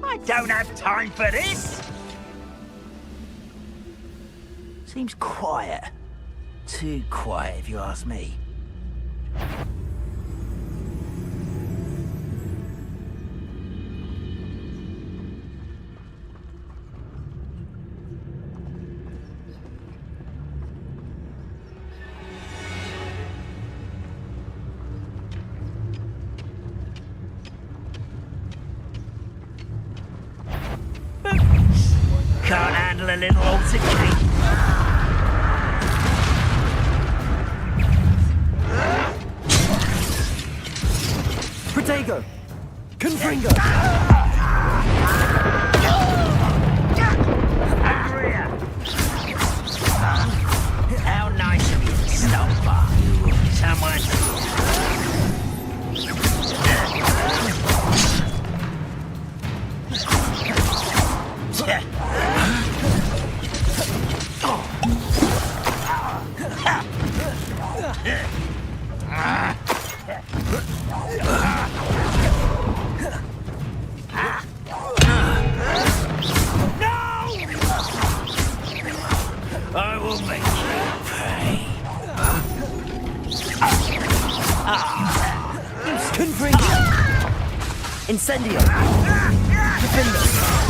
I don't have time for this! Seems quiet. Too quiet, if you ask me. Can't handle a little altercation. Protego! Confringo! How nice of you to stop by. Someone... I will make you pay. Confringo! Incendio! Defender!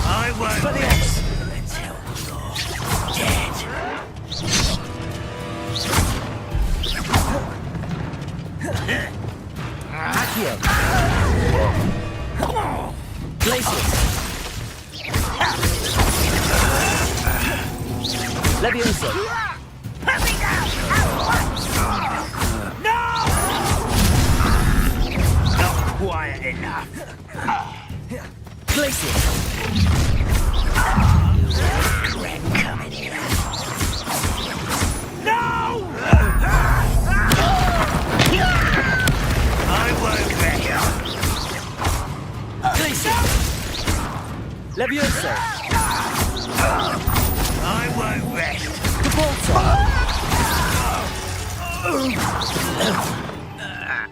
I won't rest until you're dead. Accio! Glacius! Levioso! No! Not quiet enough. Glacius! Regret coming here. No! I won't rest. Glacius! Levioso! I won't rest.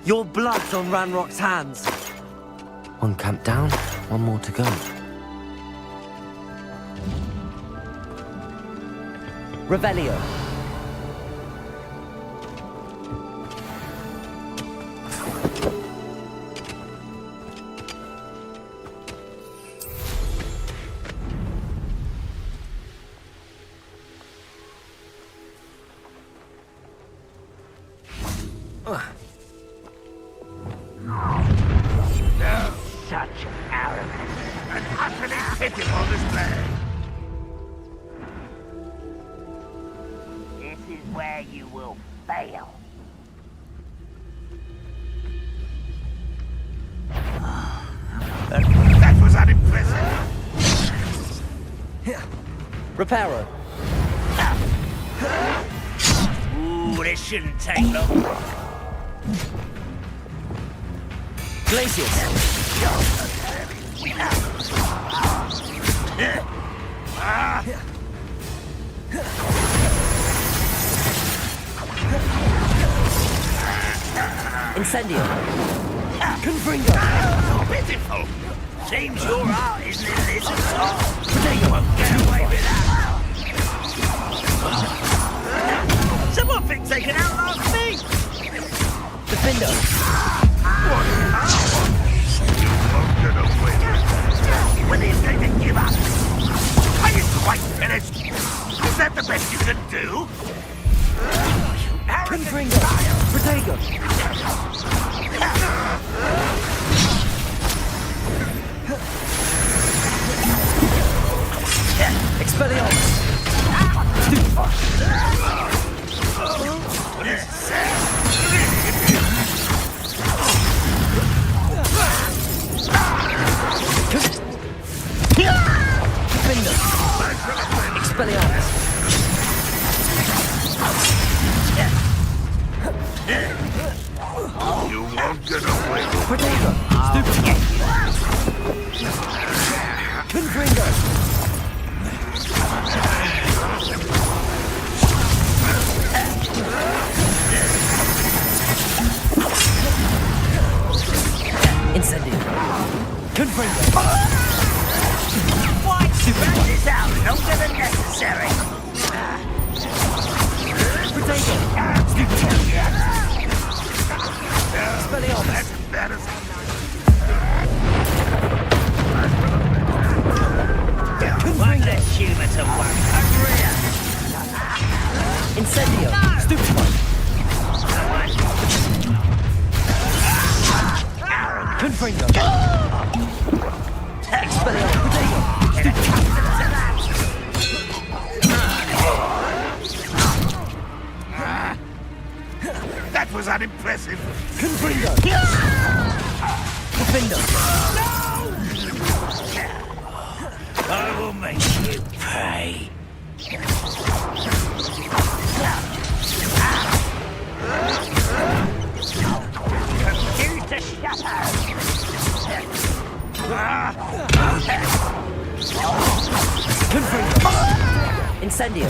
Your blood's on Ranrock's hands. One camp down, one more to go. Revelio. utterly pitiful display. This is where you will fail. That was unimpressive. Reparo. Ooh, this shouldn't take long. Glacius. Incendio. Confringo. Pitiful. Seems your art isn't in this at all. You won't get away with that. Someone thinks they can outlast me. Defender. When he's going to give up? Are you quite finished? Is that the best you can do? Confringo. Protego. Expelliarmus. Defender. Expelliarmus. You won't get away. Protego. Stupid. Confringo. Incendio. Confringo. Why spread this out longer than necessary? Protego. Stupid. Expelliarmus. One less humour to worry. Hurry. Incendio. Stupid one. Confringo. Expelliarmus. Protego. That was unimpressive. Confringo. Defender. I will make you pay. Confused to shatter. Confringo. Incendio.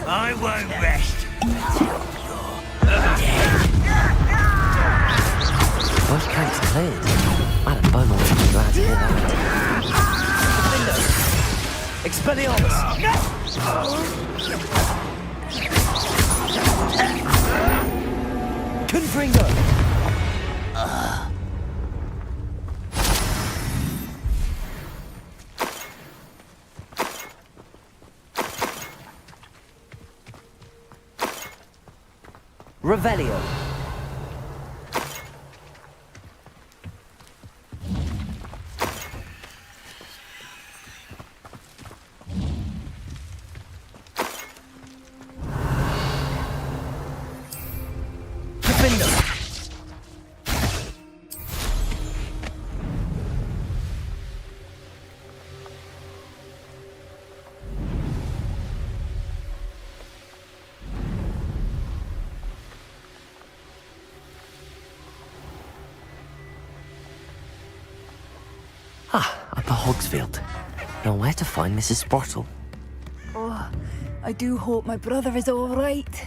I won't rest. Both camps cleared. Madam Beaumont would be glad to hear that. Expelliarmus. Confringo. Revelio. Defender. Upper Hogsfield. Now where to find Mrs. Sprottle? Oh, I do hope my brother is all right.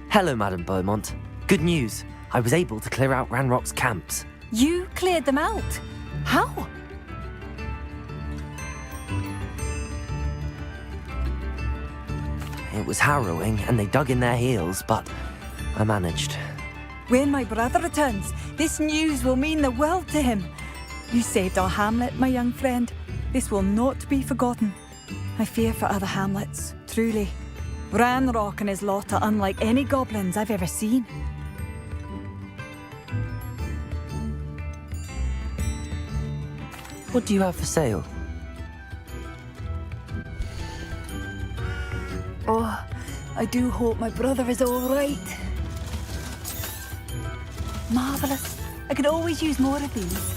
Hello, Madam Beaumont. Good news. I was able to clear out Ranrock's camps. You cleared them out? How? It was harrowing, and they dug in their heels, but I managed. When my brother returns, this news will mean the world to him. You saved our hamlet, my young friend. This will not be forgotten. I fear for other hamlets, truly. Ranrock and his lot are unlike any goblins I've ever seen. What do you have for sale? Oh, I do hope my brother is all right. Marvellous. I could always use more of these.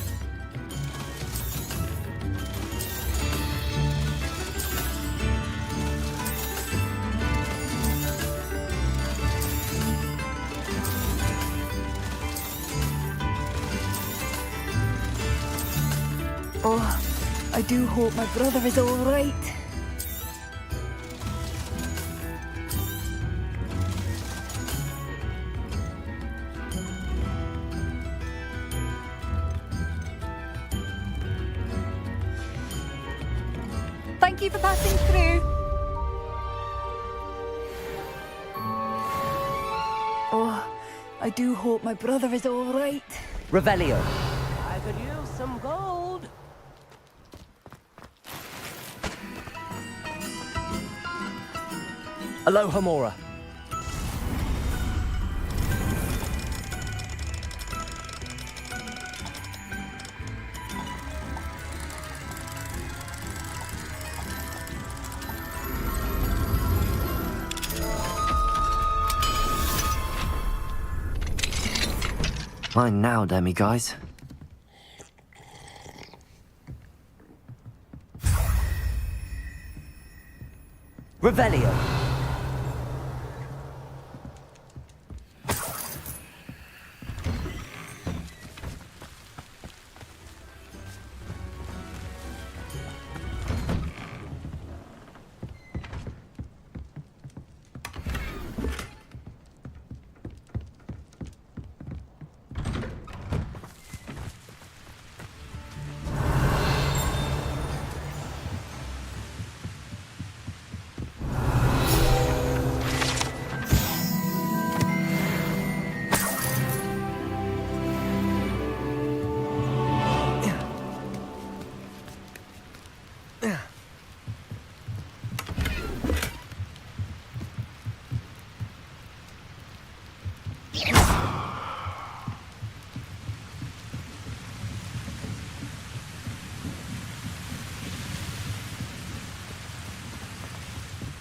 Oh, I do hope my brother is all right. Thank you for passing through. Oh, I do hope my brother is all right. Revelio. I could use some gold. Aloha Mora. Mine now, demi-guys. Revelio.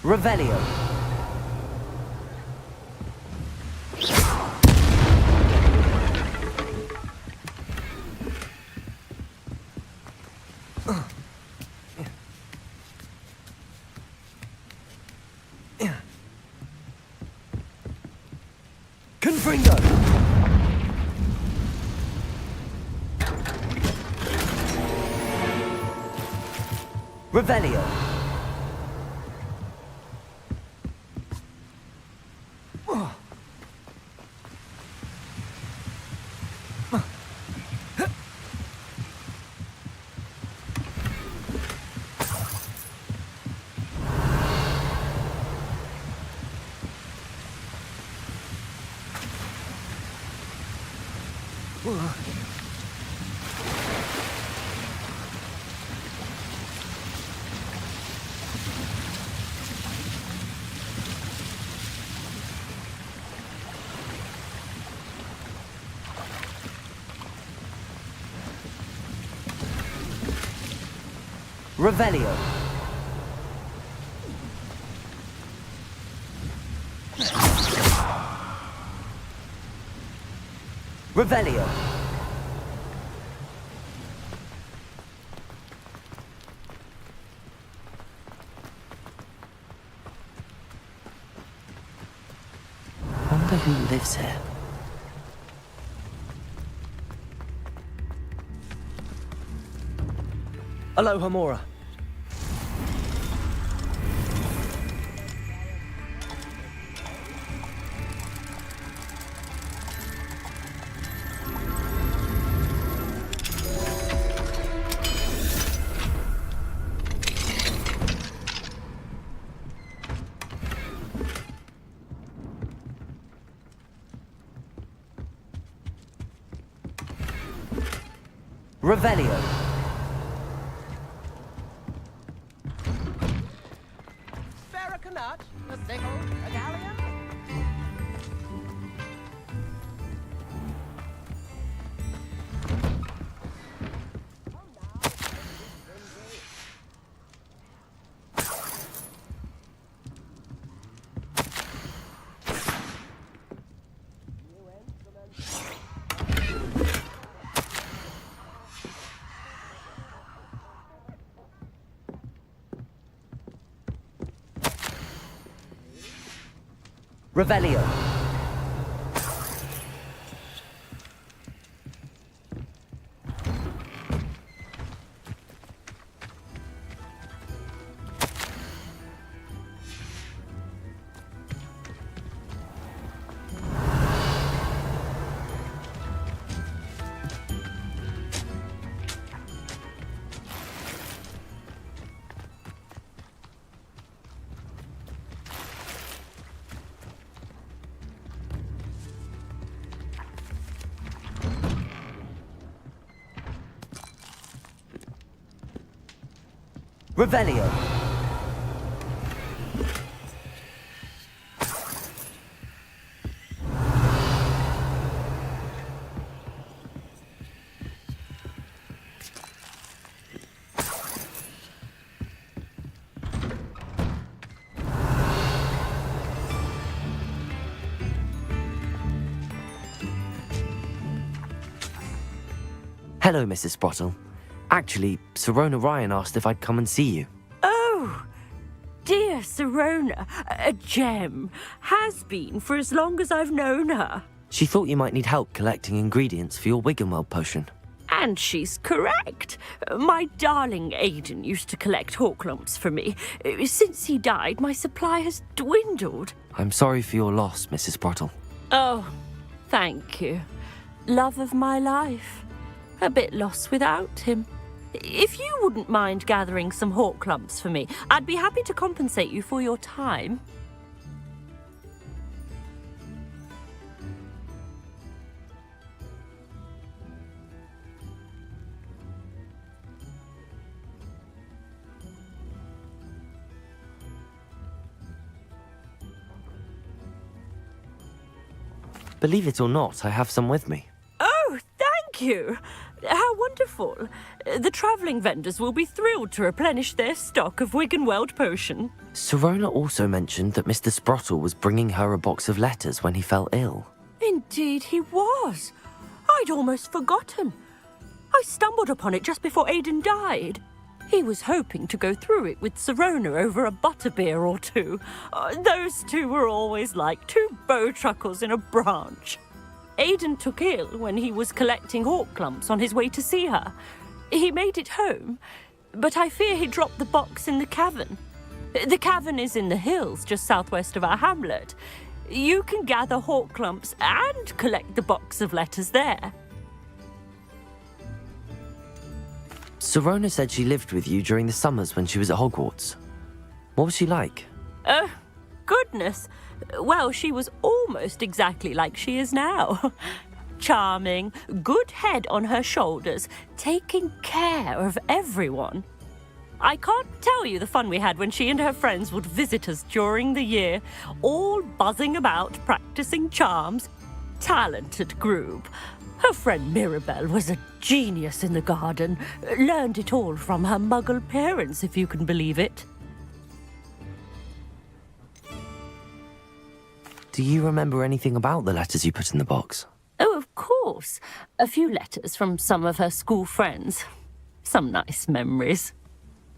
Revelio. Confringo. Revelio. Revelio. Revelio. Wonder who lives here. Aloha Mora. Revelio. a notch, a sickle, a galleon. Revelio. Revelio. Hello, Mrs. Sprottle. Actually, Sirona Ryan asked if I'd come and see you. Oh, dear Sirona, a gem. Has been for as long as I've known her. She thought you might need help collecting ingredients for your Wiggenweld potion. And she's correct. My darling Aidan used to collect hawk lumps for me. Since he died, my supply has dwindled. I'm sorry for your loss, Mrs. Sprottle. Oh, thank you. Love of my life. A bit lost without him. If you wouldn't mind gathering some hawk lumps for me, I'd be happy to compensate you for your time. Believe it or not, I have some with me. Oh, thank you. How wonderful. The travelling vendors will be thrilled to replenish their stock of Wiggenweld potion. Sirona also mentioned that Mr. Sprottle was bringing her a box of letters when he fell ill. Indeed he was. I'd almost forgotten. I stumbled upon it just before Aidan died. He was hoping to go through it with Sirona over a butterbeer or two. Those two were always like two bowtruckles in a branch. Aidan took ill when he was collecting hawk lumps on his way to see her. He made it home, but I fear he dropped the box in the cavern. The cavern is in the hills just southwest of our hamlet. You can gather hawk lumps and collect the box of letters there. Sirona said she lived with you during the summers when she was at Hogwarts. What was she like? Goodness. Well, she was almost exactly like she is now. Charming, good head on her shoulders, taking care of everyone. I can't tell you the fun we had when she and her friends would visit us during the year, all buzzing about, practicing charms. Talented group. Her friend Mirabelle was a genius in the garden. Learned it all from her muggle parents, if you can believe it. Do you remember anything about the letters you put in the box? Oh, of course. A few letters from some of her school friends. Some nice memories.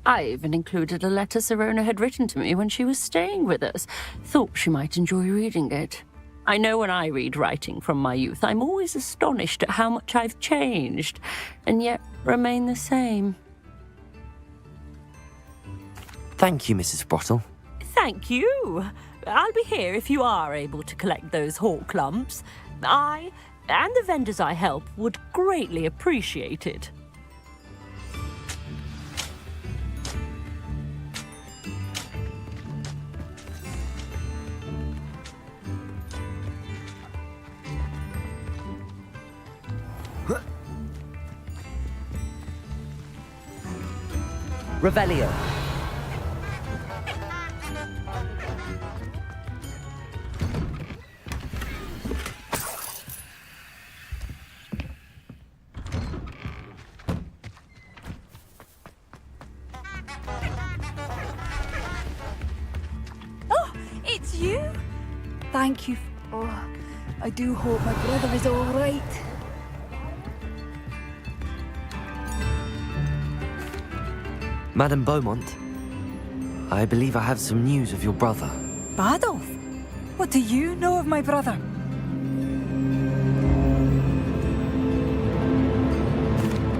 I even included a letter Sirona had written to me when she was staying with us. Thought she might enjoy reading it. I know when I read writing from my youth, I'm always astonished at how much I've changed, and yet remain the same. Thank you, Mrs. Sprottle. Thank you. I'll be here if you are able to collect those hawk lumps. I, and the vendors I help, would greatly appreciate it. Revelio. it's you? Thank you. Oh, I do hope my brother is all right. Madame Beaumont, I believe I have some news of your brother. Badolf? What do you know of my brother?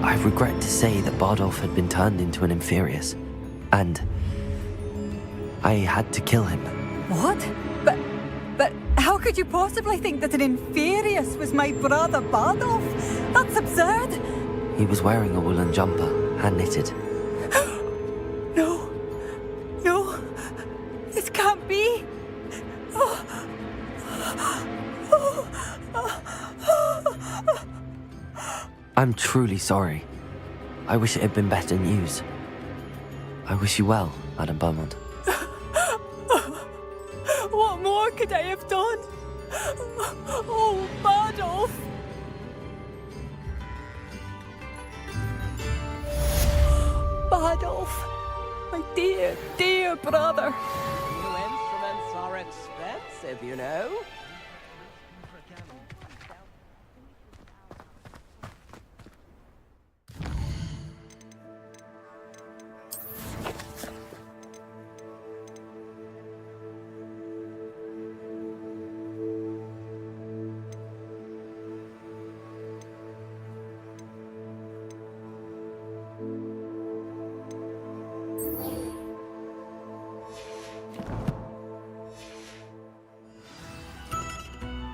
I regret to say that Bardolph had been turned into an Inferius, and I had to kill him. What? But how could you possibly think that an Inferius was my brother Bardolph? That's absurd! He was wearing a woolen jumper, hand-knitted. No. No. This can't be. I'm truly sorry. I wish it had been better news. I wish you well, Madame Beaumont. What more could I have done? Oh, Bardolph! Bardolph, my dear, dear brother. New instruments are expensive, you know.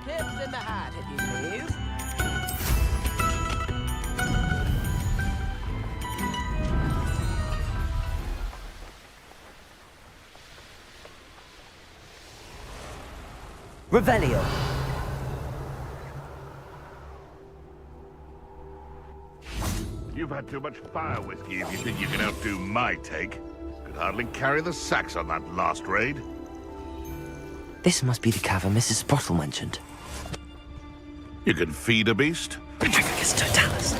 Tips in the hat, if you please. Revelio. You've had too much fire whiskey if you think you can outdo my take. Could hardly carry the sacks on that last raid. This must be the cavern Mrs. Sprottle mentioned. You can feed a beast? Petrificus totalis.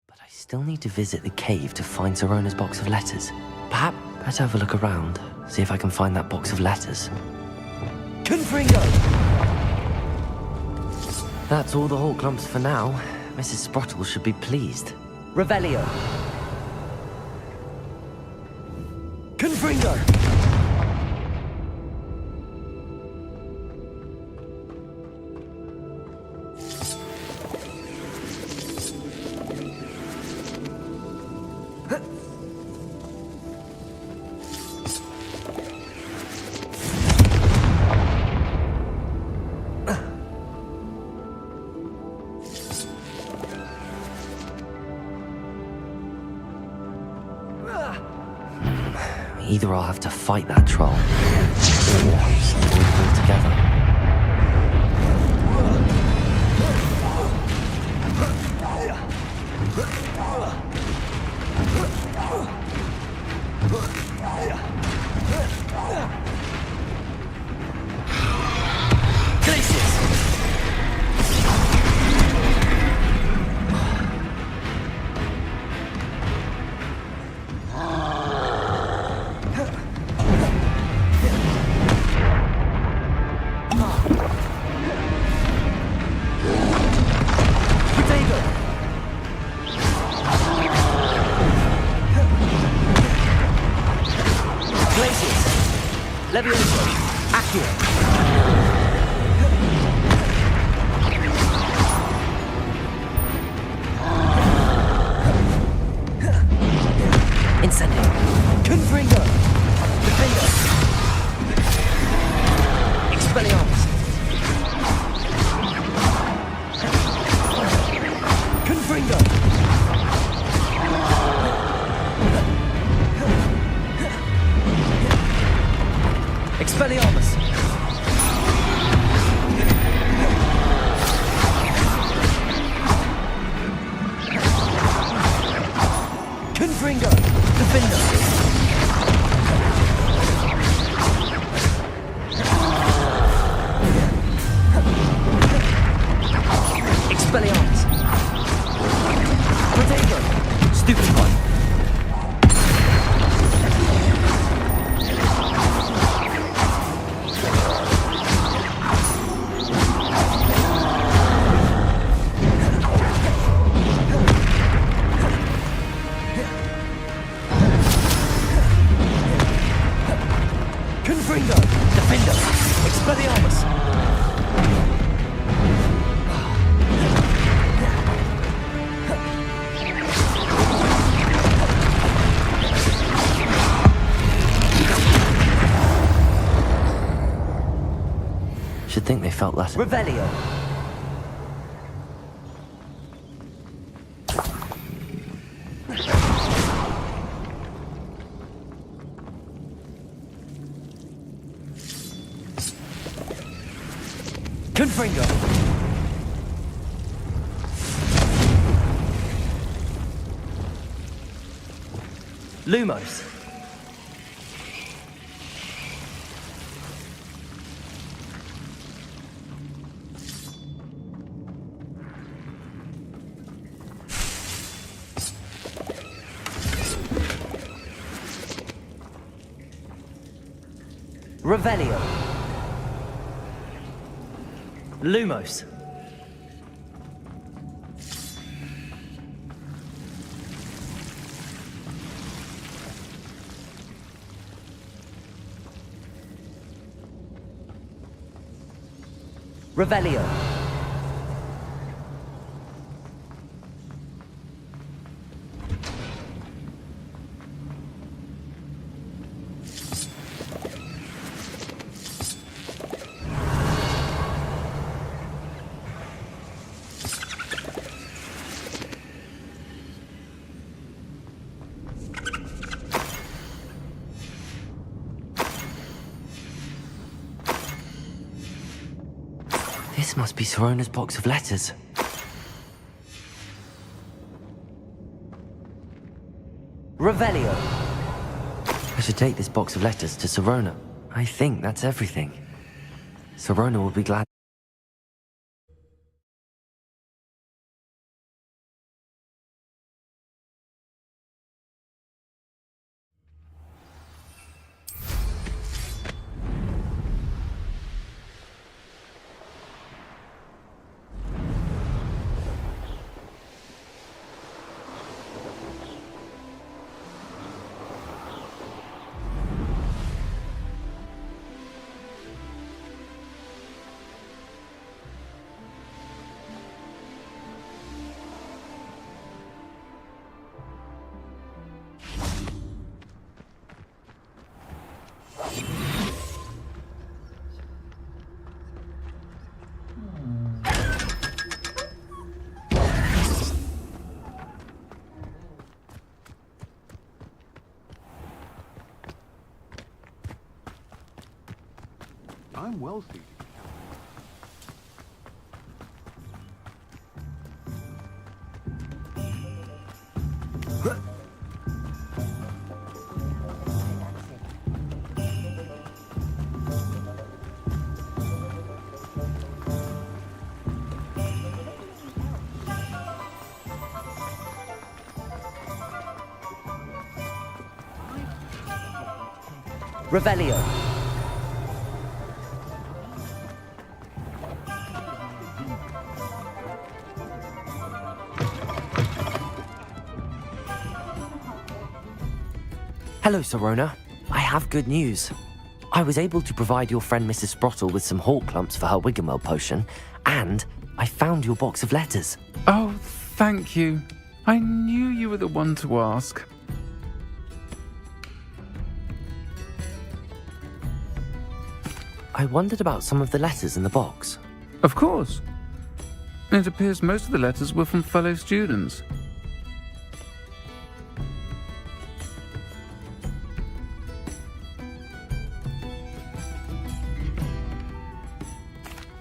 But I still need to visit the cave to find Sorona's box of letters. Perhaps better have a look around, see if I can find that box of letters. Confringo! That's all the Hawk Lumps for now. Mrs. Sprottle should be pleased. Revelio. Confringo! Either I'll have to fight that troll, or we'll pull together. Confringo! Defendo! Expelliarmus! Should think they felt that. Revelio! Confringo! Lumos! Revelio. Lumos. Revelio. This must be Sorona's box of letters. Revelio. I should take this box of letters to Sorona. I think that's everything. Sorona will be glad. I'm wealthy. Revelio. Hello, Sorona. I have good news. I was able to provide your friend Mrs. Sprottle with some hawk clumps for her Wiggenweld potion, and I found your box of letters. Oh, thank you. I knew you were the one to ask. I wondered about some of the letters in the box. Of course. It appears most of the letters were from fellow students.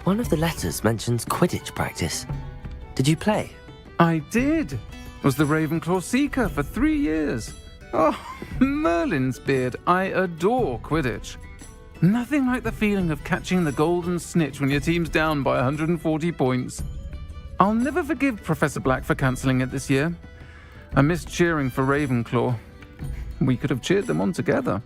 One of the letters mentions Quidditch practice. Did you play? I did. Was the Ravenclaw Seeker for 3 years. Oh, Merlin's beard. I adore Quidditch. Nothing like the feeling of catching the golden snitch when your team's down by 140 points. I'll never forgive Professor Black for cancelling it this year. I missed cheering for Ravenclaw. We could have cheered them on together.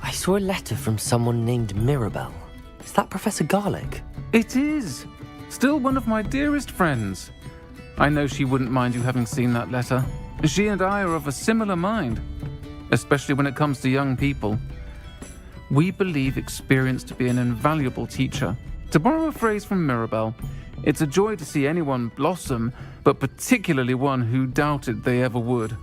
I saw a letter from someone named Mirabelle. Is that Professor Garlick? It is. Still one of my dearest friends. I know she wouldn't mind you having seen that letter. She and I are of a similar mind. especially when it comes to young people. We believe experience to be an invaluable teacher. To borrow a phrase from Mirabelle, it's a joy to see anyone blossom, but particularly one who doubted they ever would.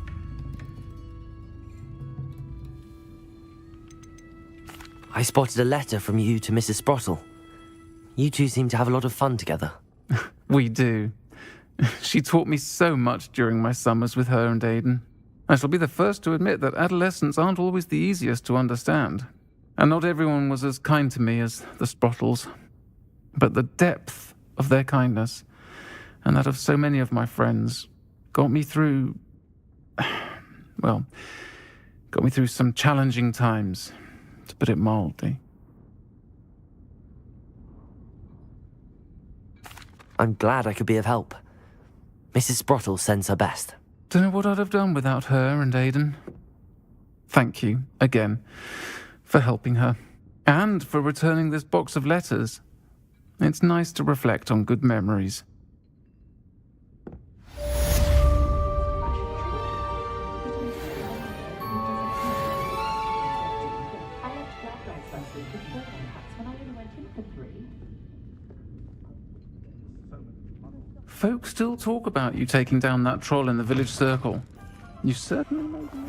I spotted a letter from you to Mrs. Sprottle. You two seem to have a lot of fun together. We do. She taught me so much during my summers with her and Aidan. I shall be the first to admit that adolescents aren't always the easiest to understand, and not everyone was as kind to me as the Sprottles. But the depth of their kindness, and that of so many of my friends, got me through some challenging times, to put it mildly. I'm glad I could be of help. Mrs. Sprottle sends her best. Don't know what I'd have done without her and Aidan. Thank you, again, for helping her, and for returning this box of letters. It's nice to reflect on good memories. Folks still talk about you taking down that troll in the village circle. You certainly made me.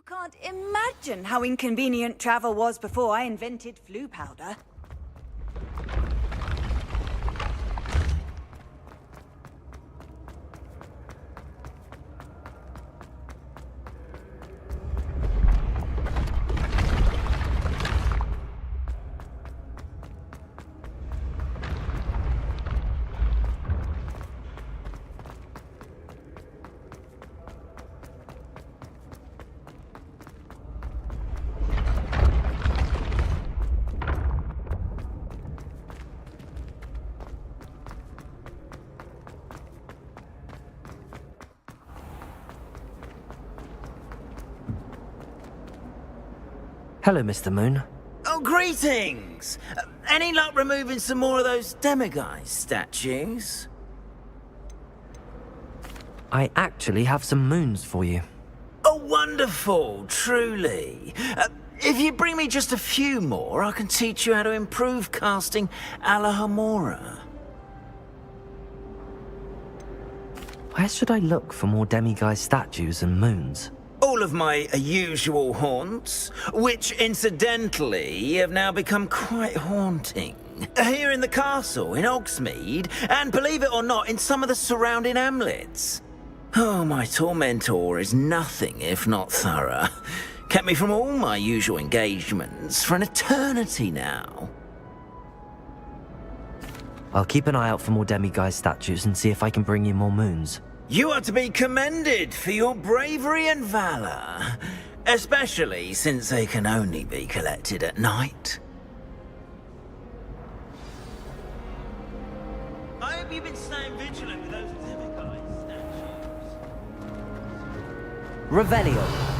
Can't imagine how inconvenient travel was before I invented flu powder. Hello, Mr. Moon. Oh, greetings! Any luck removing some more of those demiguise statues? I actually have some moons for you. Oh, wonderful, truly. If you bring me just a few more, I can teach you how to improve casting a la Hamora. Where should I look for more demiguise statues and moons? All of my usual haunts, which incidentally have now become quite haunting. Here in the castle, in Hogsmeade, and believe it or not, in some of the surrounding hamlets. Oh, my tormentor is nothing if not thorough. Kept me from all my usual engagements for an eternity now. I'll keep an eye out for more demiguise statues and see if I can bring you more moons. You are to be commended for your bravery and valor, especially since they can only be collected at night. I hope you've been staying vigilant with those demiguise statues. Revelio.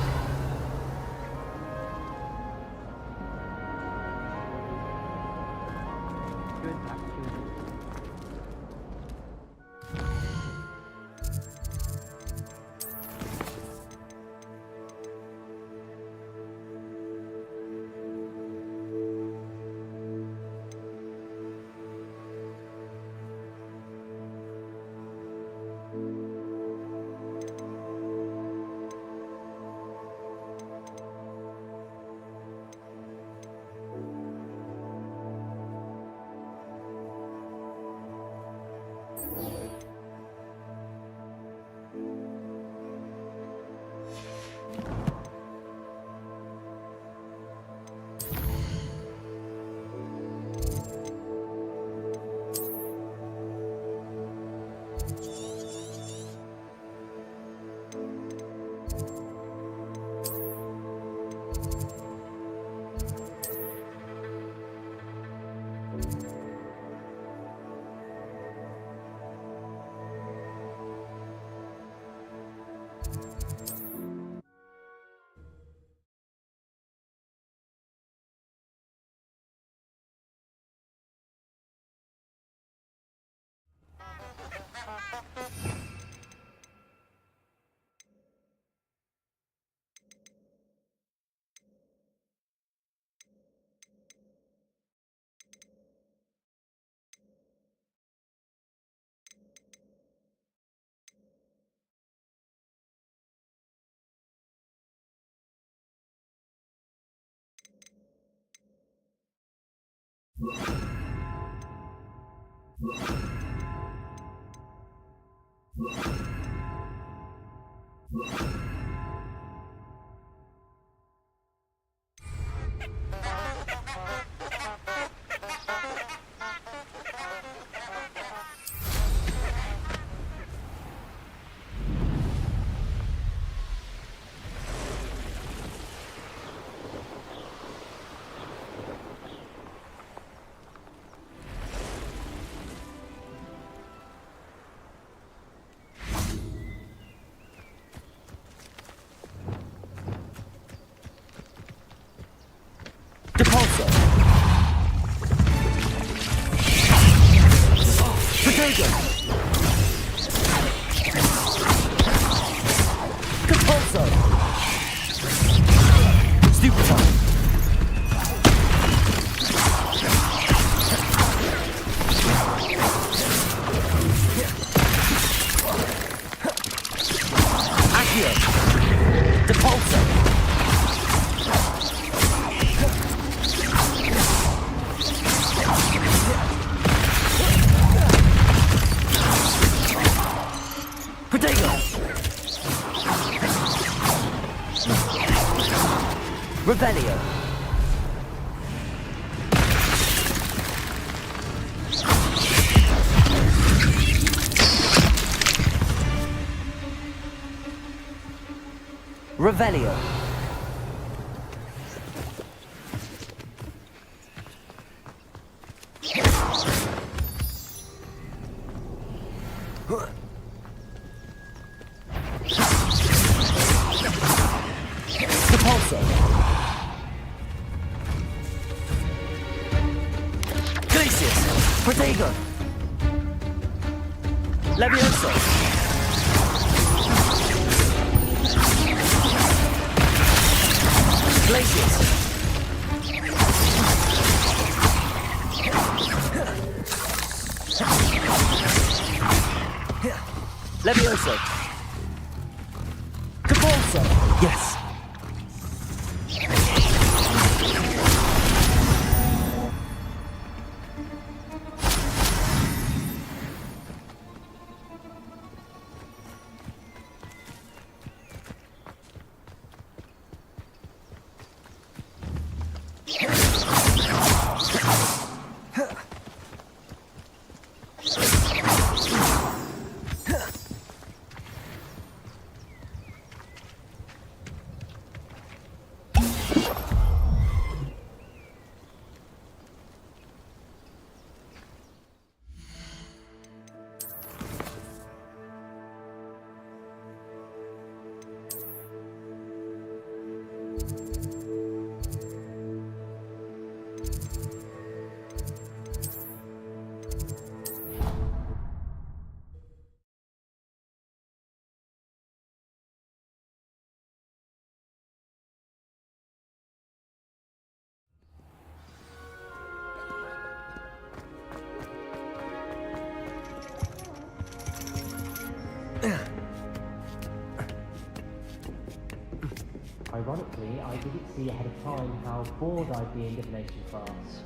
Depulso. Potato. Depulso. Stupefy. Accio. Depulso. Revelio. Revelio. Repulso. Glacius. Protego. Levioso. Glacius. Levioso. Capulso. Yes. Ironically, I didn't see ahead of time how bored I'd be in divination class.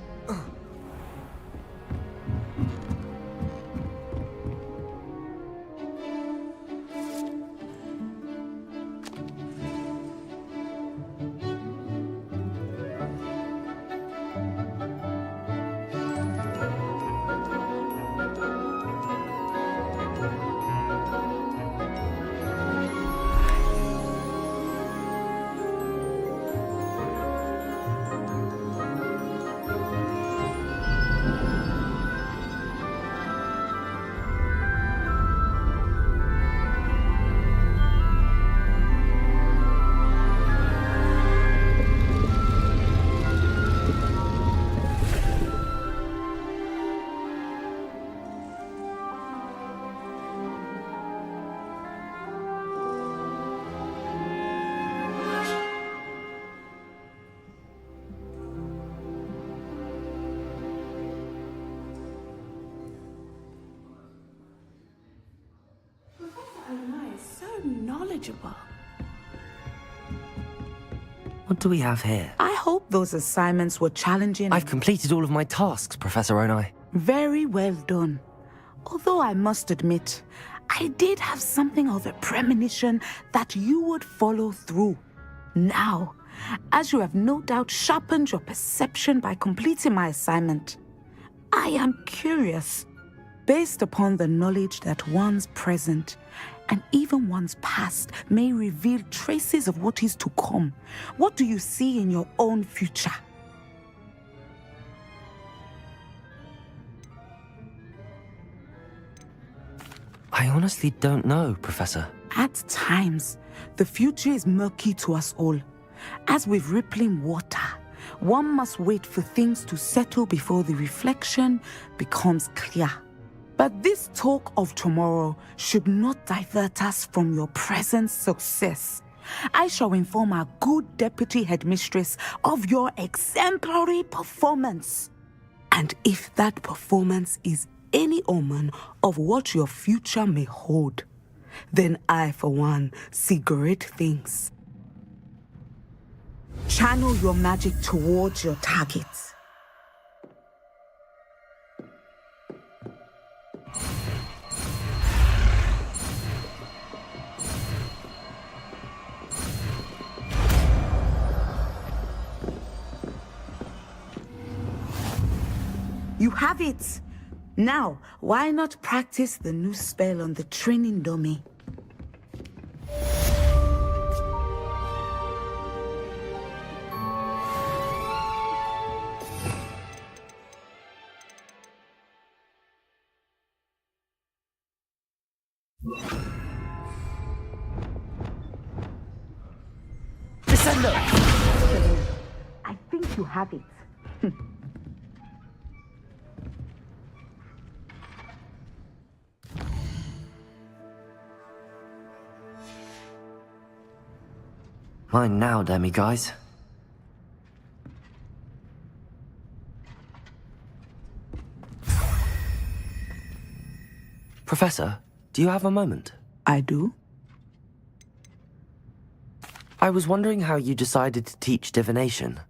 Knowledgeable. What do we have here? I hope those assignments were challenging. I've completed all of my tasks, Professor Onai. Very well done. Although I must admit, I did have something of a premonition that you would follow through. Now, as you have no doubt sharpened your perception by completing my assignment, I am curious, based upon the knowledge that one's present and even one's past may reveal traces of what is to come. What do you see in your own future? I honestly don't know, Professor. At times, the future is murky to us all. As with rippling water, one must wait for things to settle before the reflection becomes clear. But this talk of tomorrow should not divert us from your present success. I shall inform our good deputy headmistress of your exemplary performance. And if that performance is any omen of what your future may hold, then I, for one, see great things. Channel your magic towards your targets. You have it! Now, why not practice the new spell on the training dummy? Descendo! I think you have it. Mine now, demi-guys. Professor, do you have a moment? I do. I was wondering how you decided to teach divination.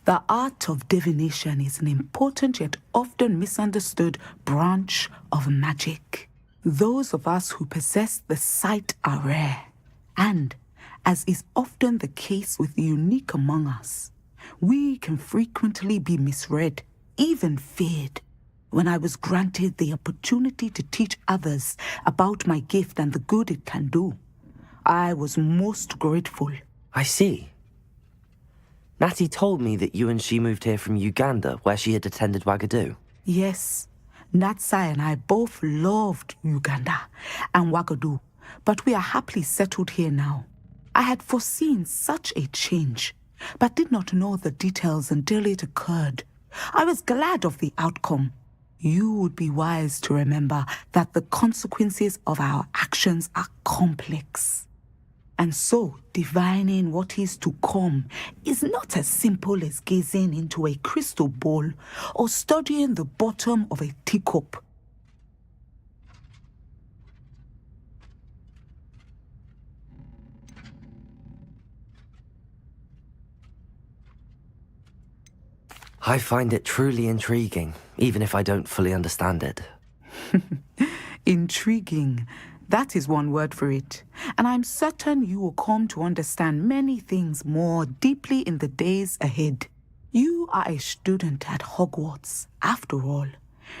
The art of divination is an important yet often misunderstood branch of magic. Those of us who possess the sight are rare, and, as is often the case with the unique among us, we can frequently be misread, even feared. When I was granted the opportunity to teach others about my gift and the good it can do, I was most grateful. I see. Natty told me that you and she moved here from Uganda, where she had attended Wagadu. Yes, Natsai and I both loved Uganda and Wagadu, but we are happily settled here now. I had foreseen such a change, but did not know the details until it occurred. I was glad of the outcome. You would be wise to remember that the consequences of our actions are complex. And so, divining what is to come is not as simple as gazing into a crystal ball or studying the bottom of a teacup. I find it truly intriguing, even if I don't fully understand it. Intriguing. That is one word for it. And I'm certain you will come to understand many things more deeply in the days ahead. You are a student at Hogwarts, after all.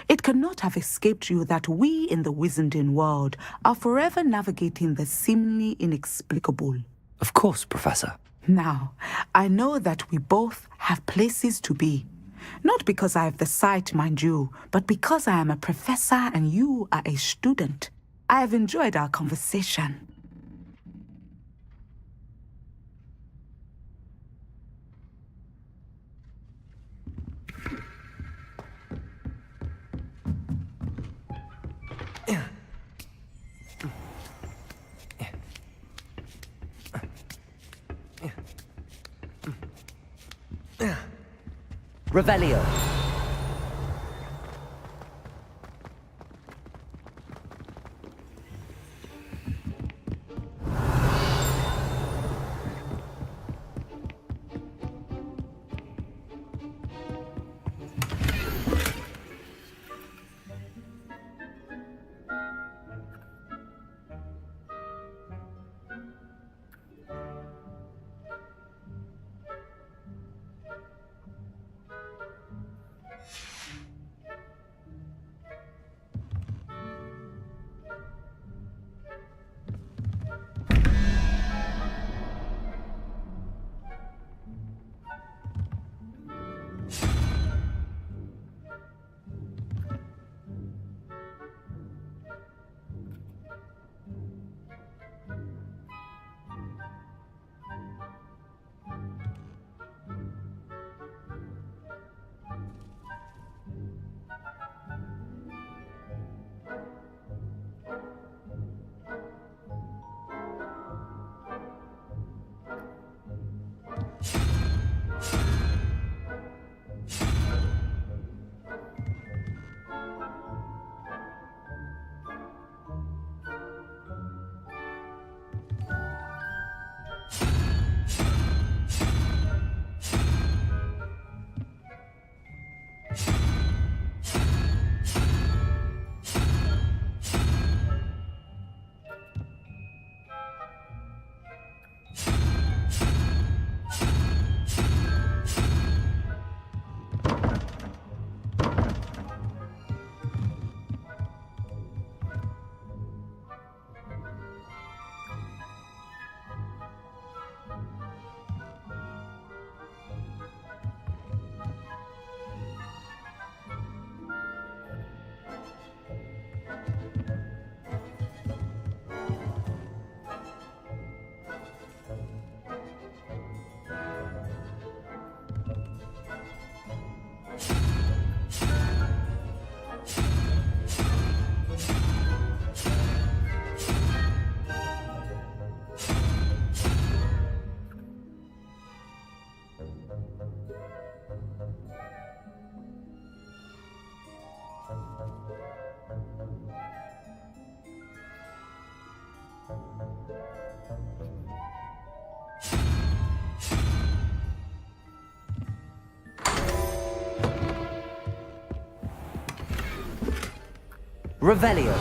It cannot have escaped you that we in the Wizarding world are forever navigating the seemingly inexplicable. Of course, Professor. Now, I know that we both have places to be. Not because I have the sight, mind you, but because I am a professor and you are a student. I have enjoyed our conversation. Revelio. Revelio.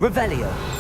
Revelio.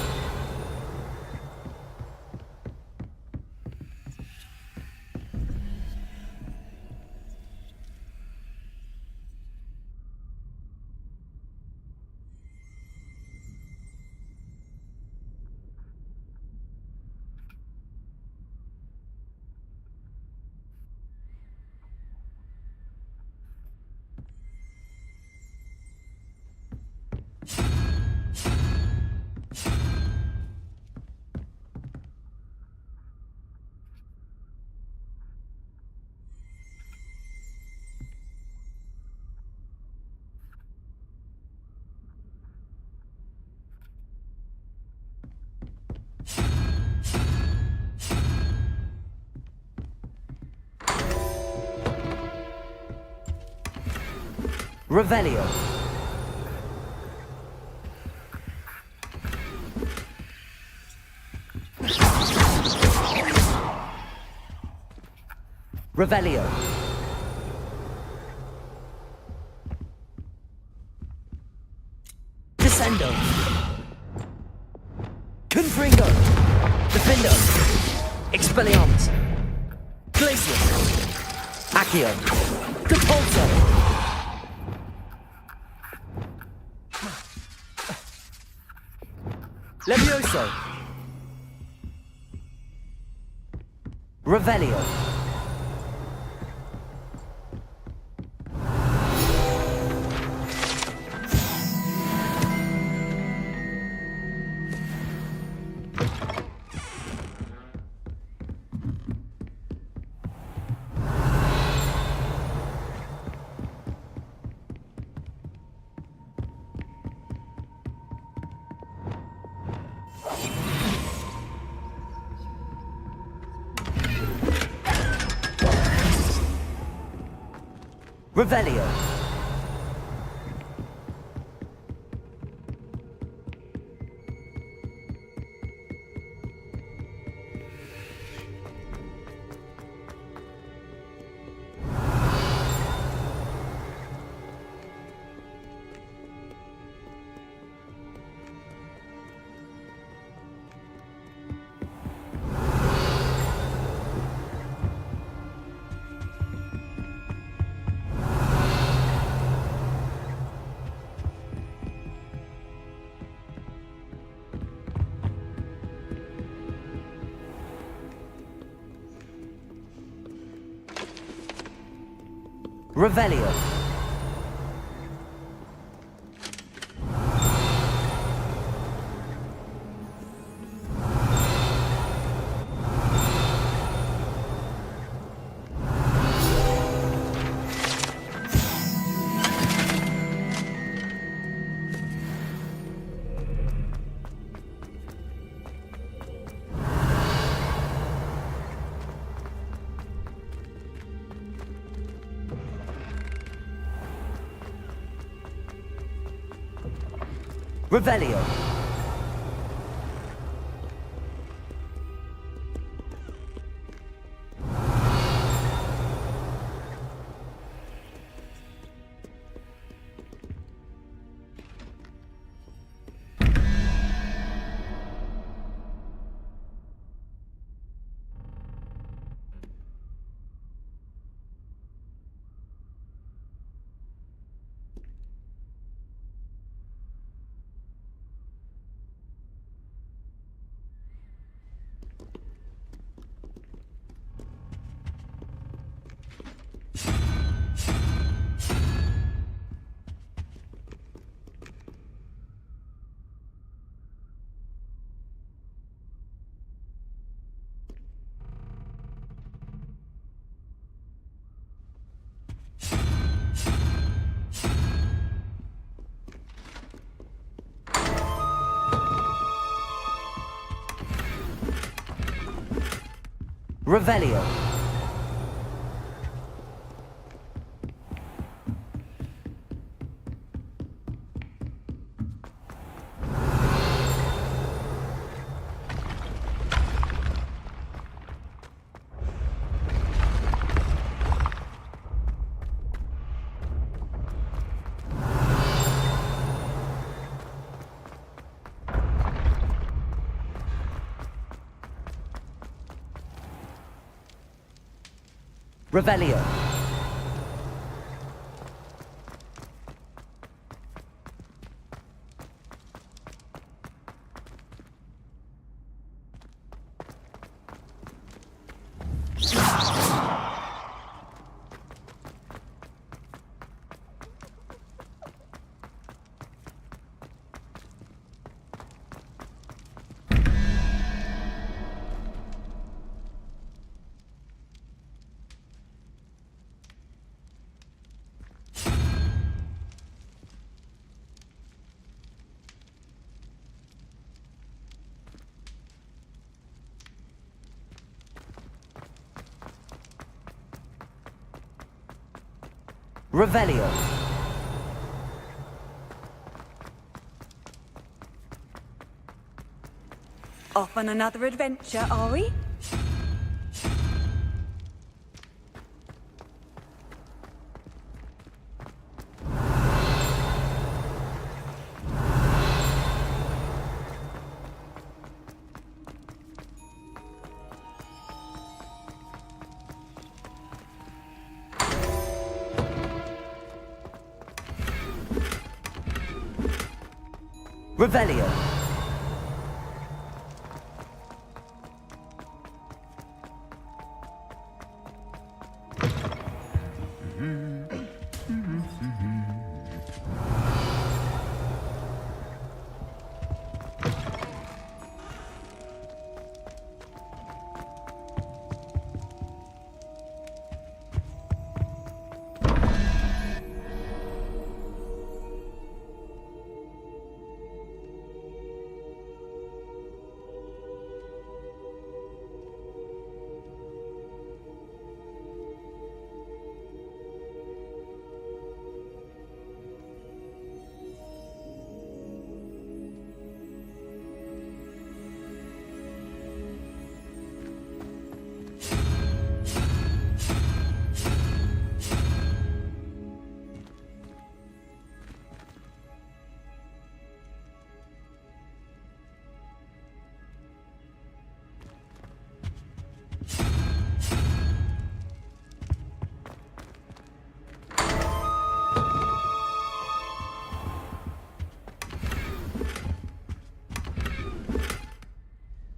Revelio. Revelio. Descendo. Confringo. Defendo. Expelliarmus. Glacius. Accio. Capulso. Levioso. Revelio. Revelio. Revelio. Revelio. Revelio. Revelio. Revelio. Off on another adventure, are we? Revelio.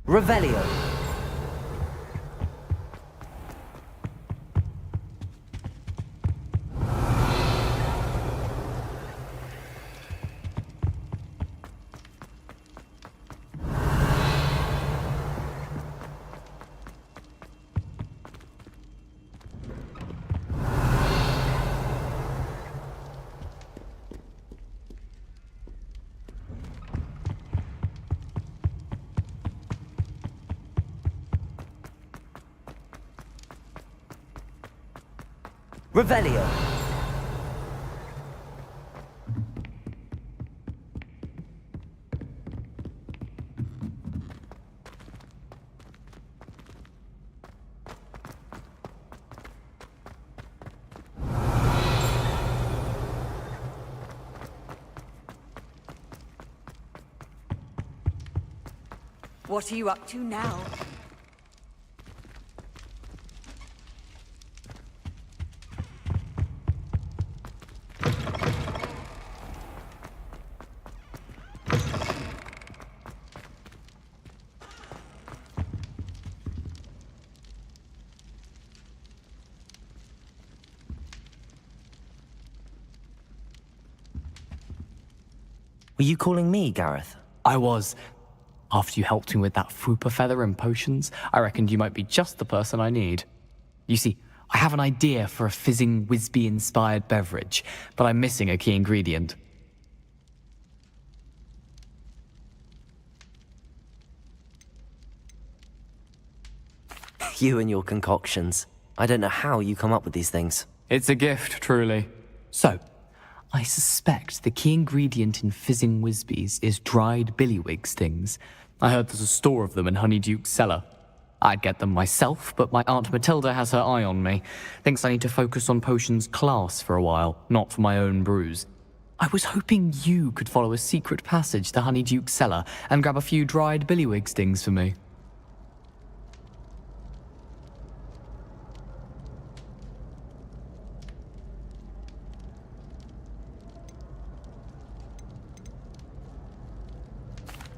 Revelio. Revelio. What are you up to now? Were you calling me, Gareth? I was. After you helped me with that Fupa feather and potions, I reckoned you might be just the person I need. You see, I have an idea for a fizzing Wisby-inspired beverage, but I'm missing a key ingredient. You and your concoctions. I don't know how you come up with these things. It's a gift, truly. So, I suspect the key ingredient in fizzing Whizbees is dried billywig stings. I heard there's a store of them in Honeyduke's cellar. I'd get them myself, but my Aunt Matilda has her eye on me. Thinks I need to focus on potions class for a while, not for my own brews. I was hoping you could follow a secret passage to Honeyduke's cellar and grab a few dried billywig stings for me.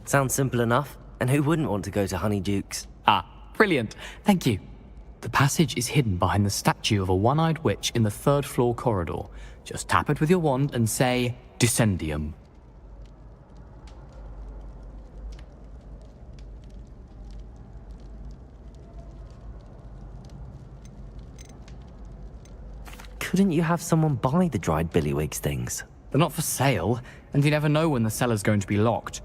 Sounds simple enough. And who wouldn't want to go to Honeyduke's? Ah, brilliant. Thank you. The passage is hidden behind the statue of a one-eyed witch in the third-floor corridor. Just tap it with your wand and say, Descendium. Couldn't you have someone buy the dried billywig stings? They're not for sale, and you never know when the cellar's going to be locked.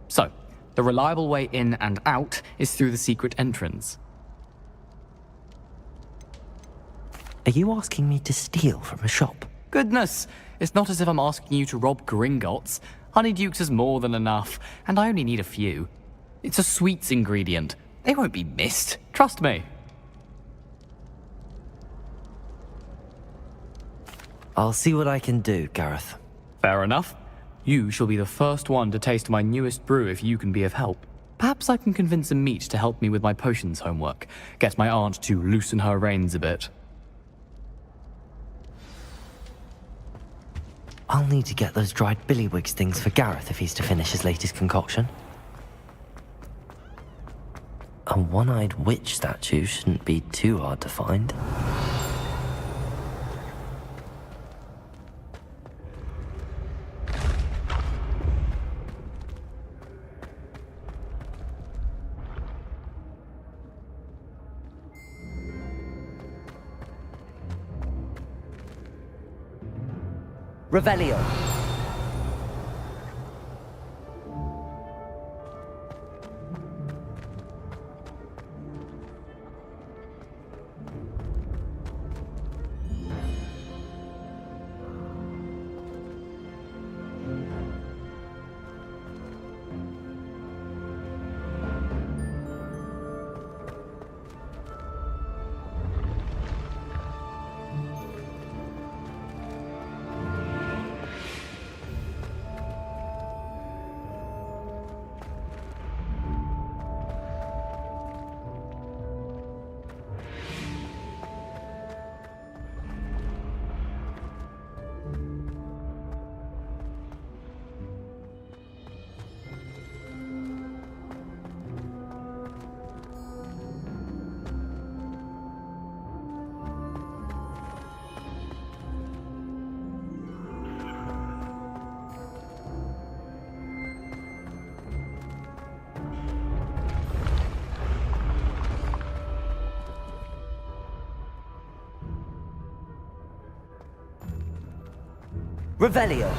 So, the reliable way in and out is through the secret entrance. Are you asking me to steal from a shop? Goodness, it's not as if I'm asking you to rob Gringotts. Honeyduke's is more than enough, and I only need a few. It's a sweets ingredient. They won't be missed, trust me. I'll see what I can do, Gareth. Fair enough. You shall be the first one to taste my newest brew if you can be of help. Perhaps I can convince a meat to help me with my potions homework. Get my aunt to loosen her reins a bit. I'll need to get those dried billywig stings for Gareth if he's to finish his latest concoction. A one-eyed witch statue shouldn't be too hard to find. Revelio. Revelio.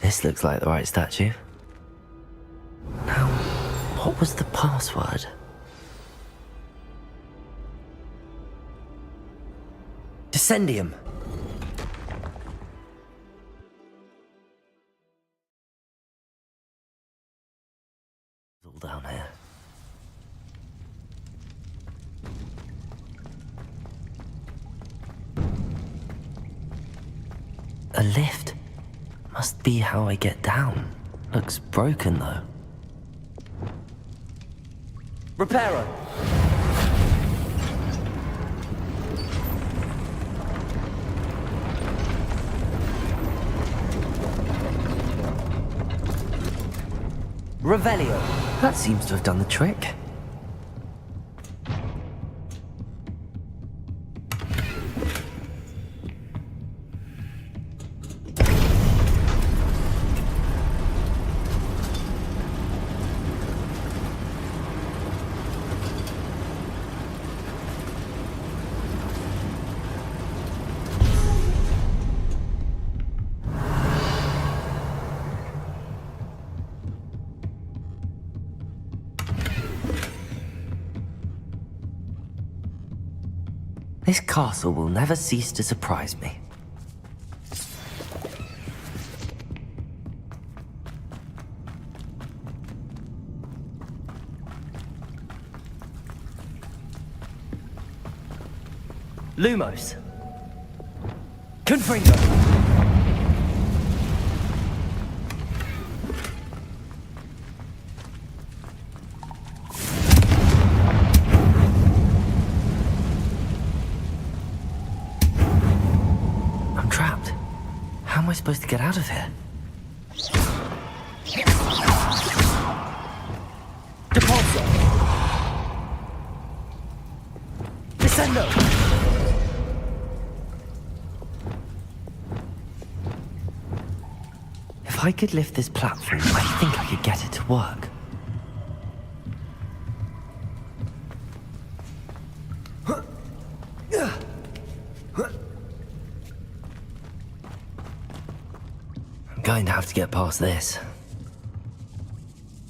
This looks like the right statue. Now, what was the password? Descendium. It's all down here. A lift. Must be how I get down. Looks broken though. Reparo. Revelio. That seems to have done the trick. This castle will never cease to surprise me. Lumos. Confringo. I'm trapped. How am I supposed to get out of here? Depulso. Descendo. If I could lift this platform, I think I could get it to work. I'm going to have to get past this.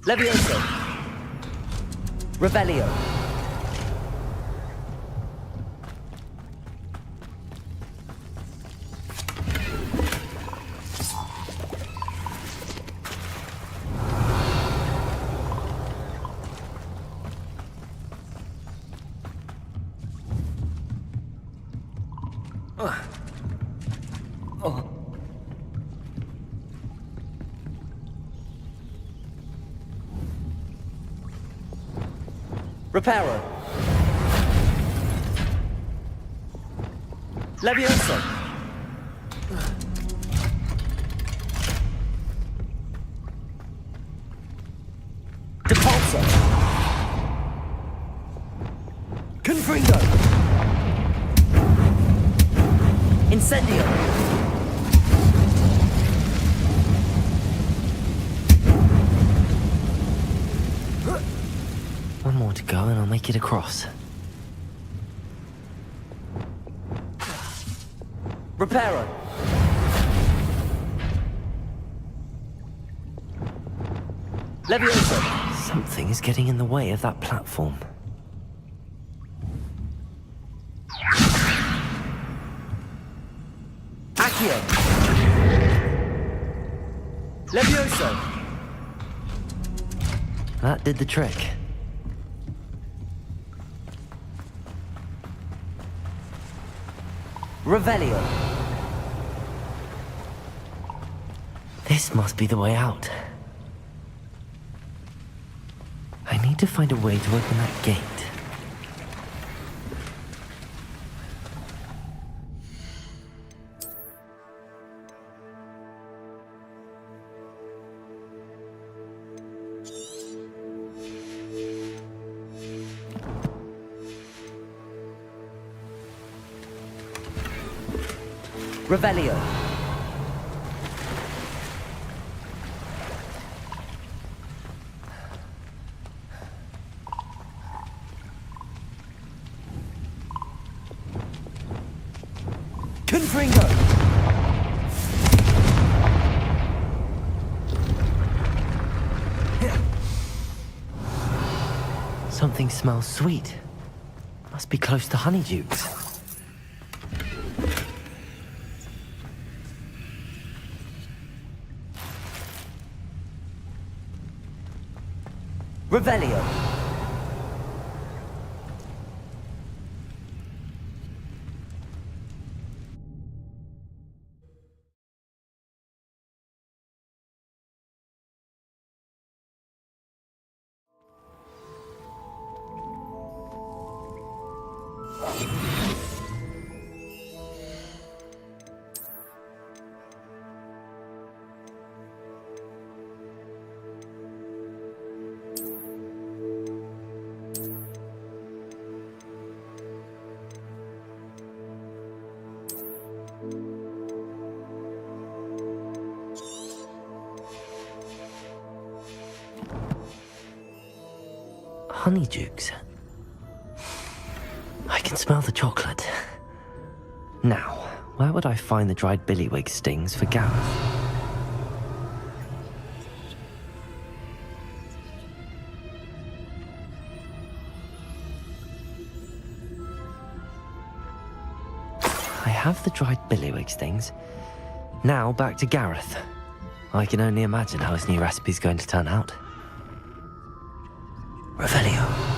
Levioso. Revelio. Reparo. Levioso. Depulso. Confringo. Incendio. One more to go and I'll make it across. Reparo. Levioso. Something is getting in the way of that platform. Accio. Levioso. That did the trick. Revelio. This must be the way out. I need to find a way to open that gate. Revelio. Confringo. Something smells sweet. Must be close to Honeydukes. Revelio. Honeydukes. I can smell the chocolate. Now, where would I find the dried billywig stings for Gareth? have the dried billywigs things. Now back to Gareth. I can only imagine how his new recipe's going to turn out. Revelio.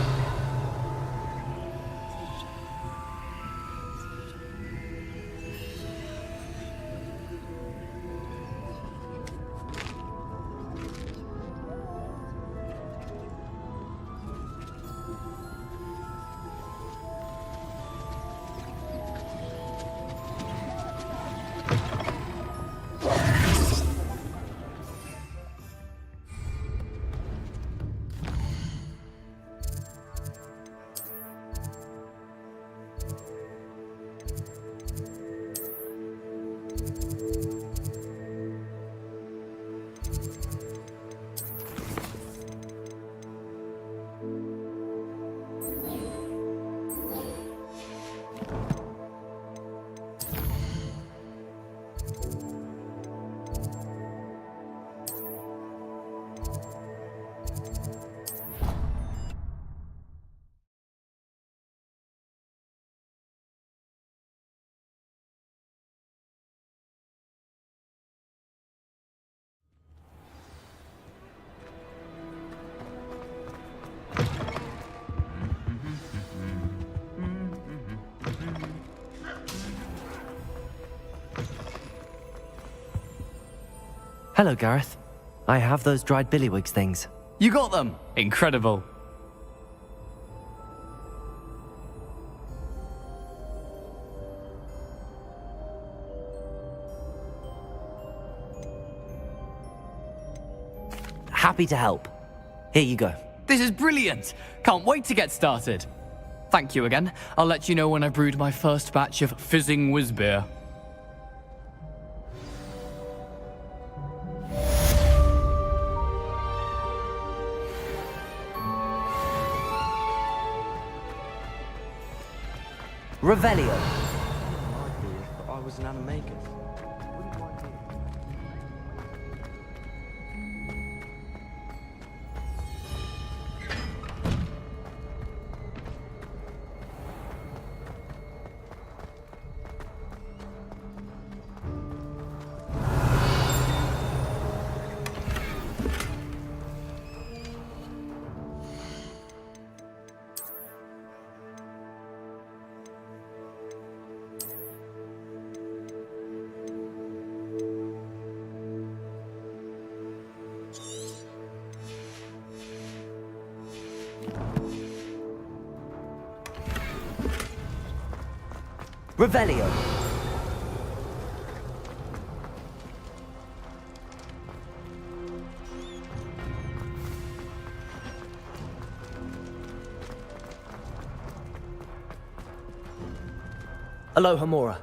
Hello, Gareth. I have those dried billywigs things. You got them! Incredible. Happy to help. Here you go. This is brilliant! Can't wait to get started. Thank you again. I'll let you know when I brewed my first batch of fizzing whiz beer. Revelio. I was an animagus. Revelio. Aloha Mora.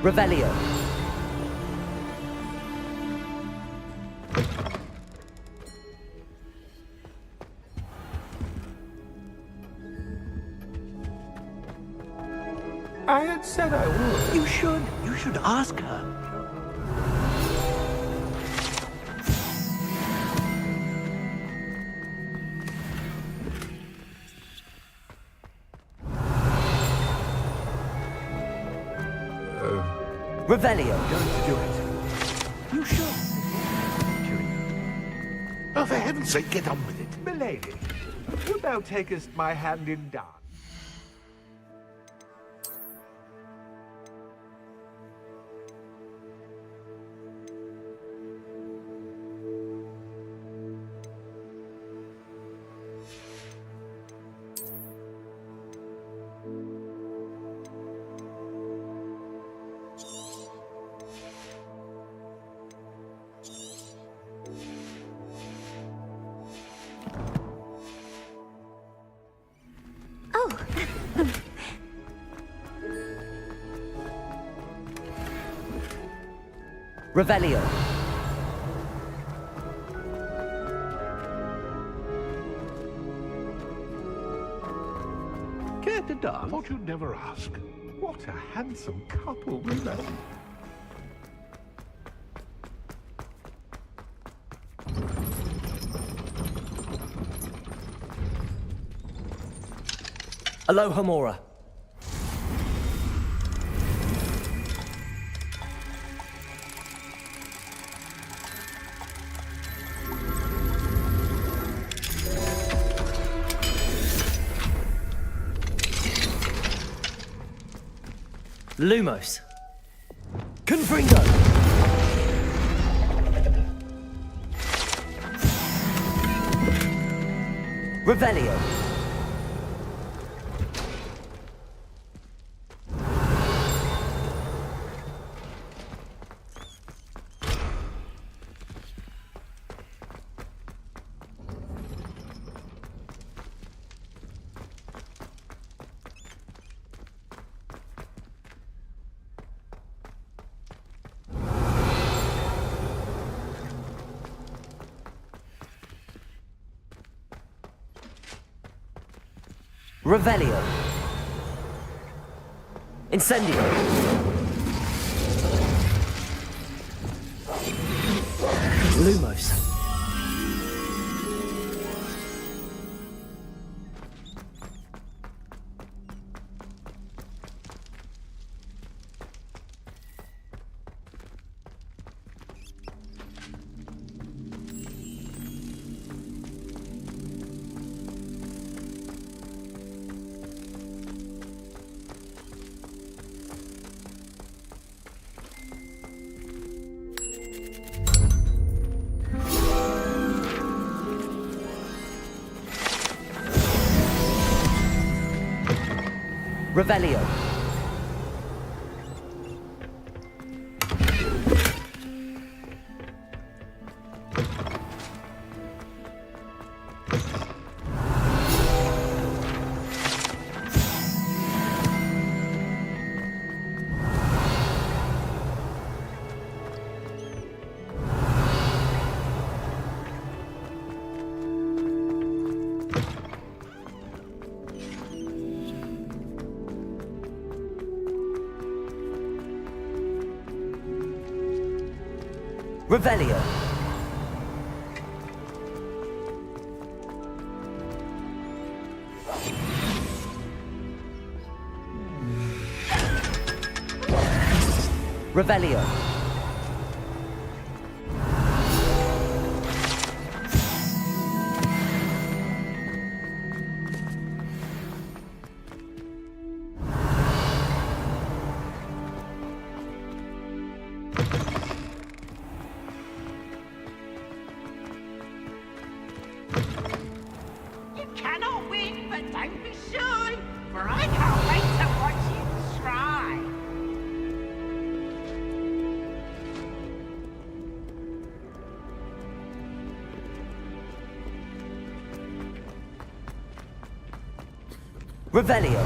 Revelio. I had said I would. You should. You should ask her. Revelio. Going to do it. You should. Oh, for heaven's sake, get on with it. Milady, wilt thou takest my hand in dance? Revelio. Care to dance? Thought you'd never ask. What a handsome couple we made. Aloha Mora. Lumos. Confringo. Revelio. Revelio. Incendio. Lumos. Revelio. Revelio. Revelio. You cannot win, but don't be shy, for I can't wait to watch you try. Revelio.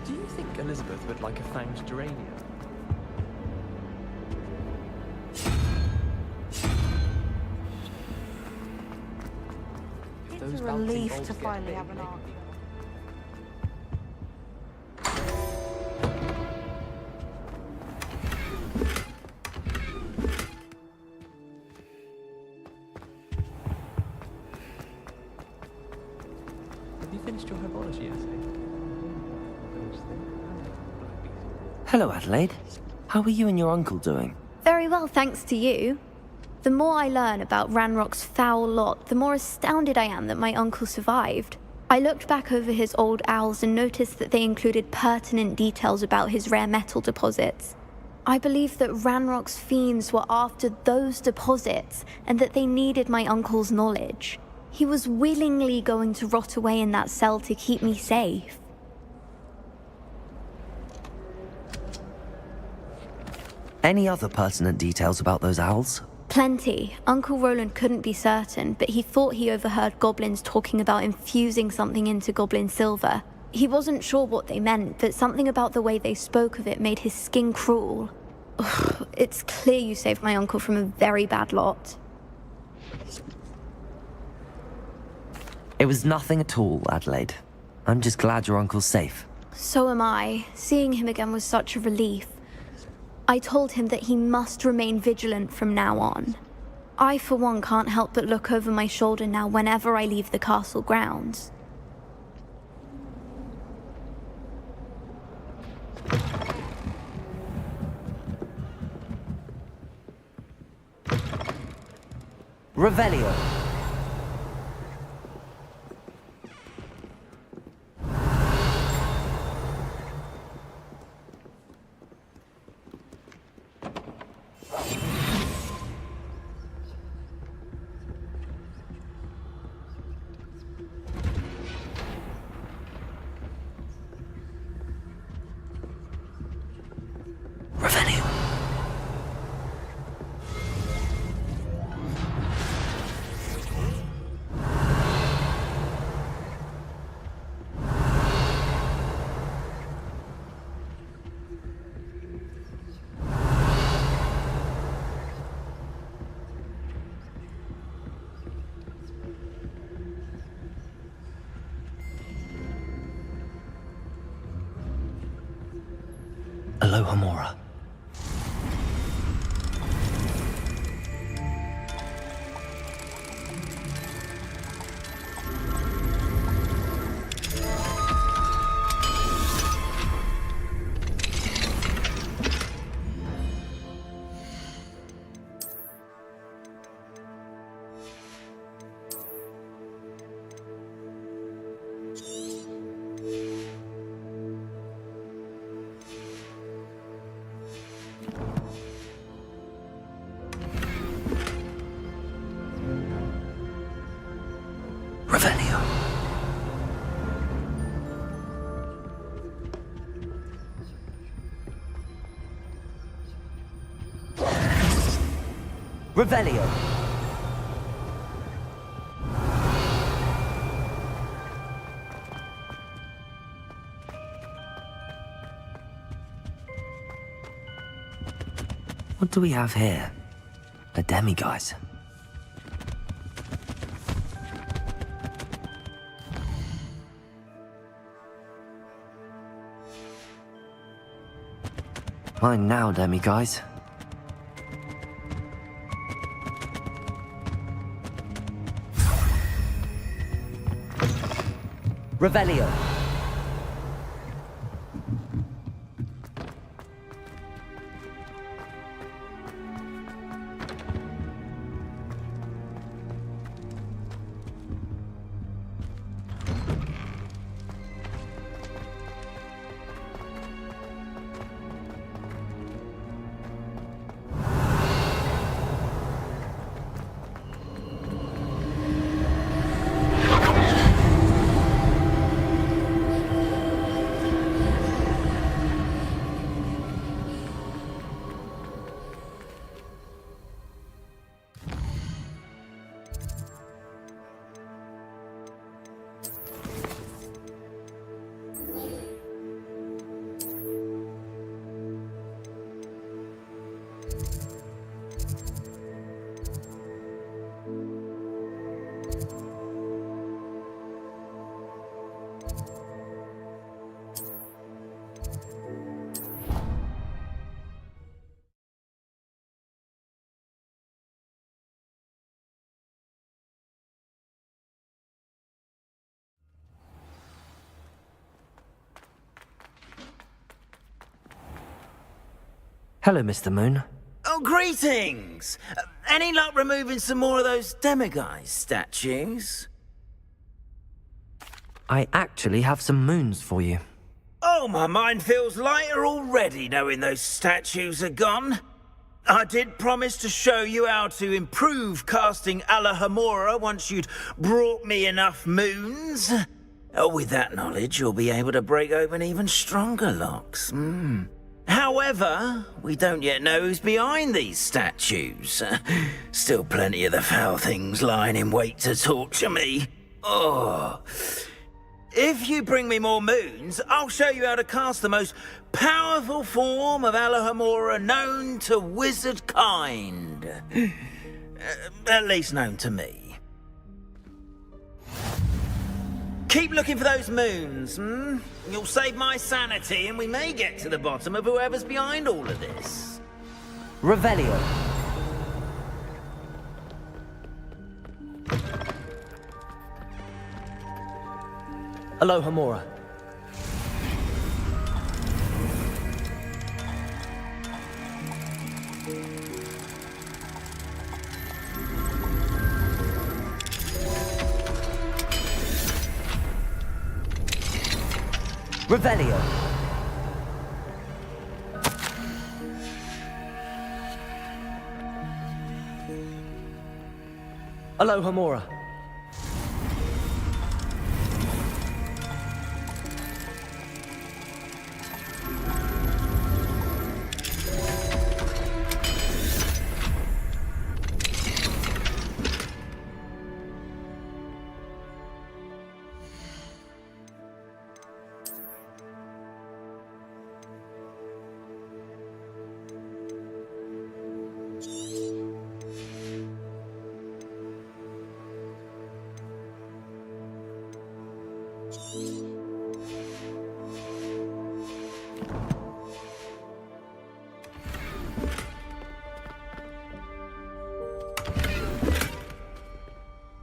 Do you think Elizabeth would like a fanged geranium? It's a relief to finally have an argument. Have you finished your herbology essay? Hello, Adelaide. How are you and your uncle doing? Very well, thanks to you. The more I learn about Ranrock's foul lot, the more astounded I am that my uncle survived. I looked back over his old owls and noticed that they included pertinent details about his rare metal deposits. I believe that Ranrock's fiends were after those deposits and that they needed my uncle's knowledge. He was willingly going to rot away in that cell to keep me safe. Any other pertinent details about those owls? Plenty. Uncle Roland couldn't be certain, but he thought he overheard goblins talking about infusing something into goblin silver. He wasn't sure what they meant, but something about the way they spoke of it made his skin crawl. Ugh, it's clear you saved my uncle from a very bad lot. It was nothing at all, Adelaide. I'm just glad your uncle's safe. So am I. Seeing him again was such a relief. I told him that he must remain vigilant from now on. I, for one, can't help but look over my shoulder now whenever I leave the castle grounds. Revelio. Aloha Mora. Revelio. Revelio. What do we have here? A demiguise. Mine now, demiguise. Revelio. Hello, Mr. Moon. Oh, greetings! Any luck removing some more of those demiguise statues? I actually have some moons for you. Oh, my mind feels lighter already knowing those statues are gone. I did promise to show you how to improve casting Alohomora once you'd brought me enough moons. With that knowledge, you'll be able to break open even stronger locks. However, we don't yet know who's behind these statues. Still plenty of the foul things lying in wait to torture me. Oh. If you bring me more moons, I'll show you how to cast the most powerful form of Alohomora known to wizard kind. At least known to me. Keep looking for those moons, You'll save my sanity and we may get to the bottom of whoever's behind all of this. Revelio. Alohomora. Revelio. Alohomora.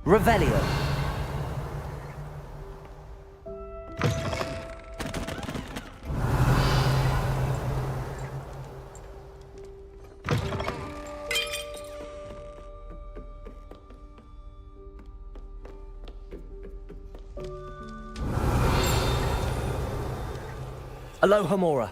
Revelio. Alohomora.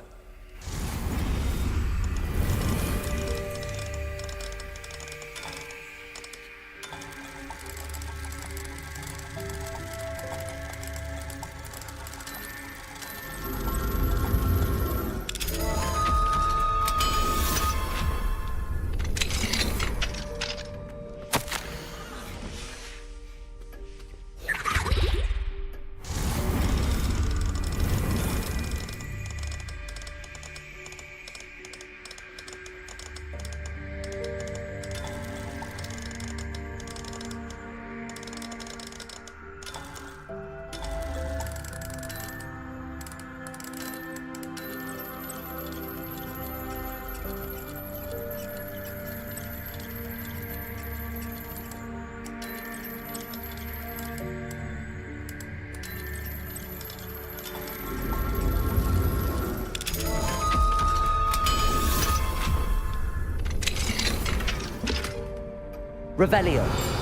Revelio.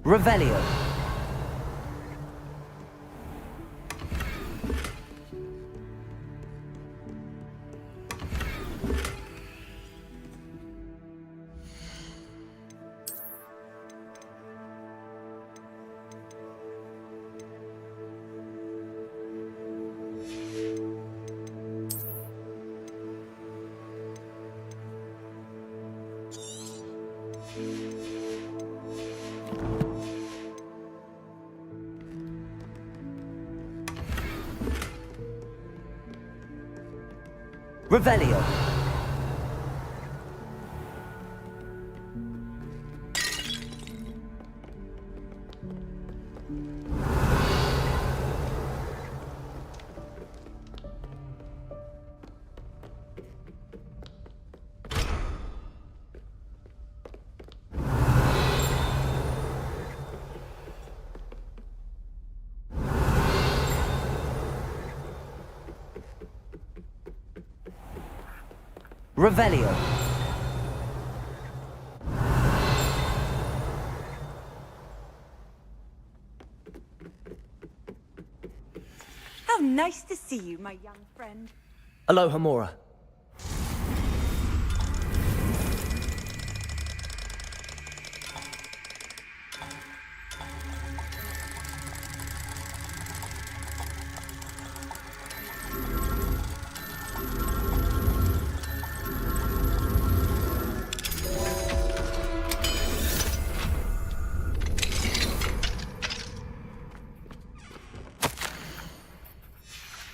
Revelio. Revelio. Revelio. How nice to see you, my young friend. Aloha Mora.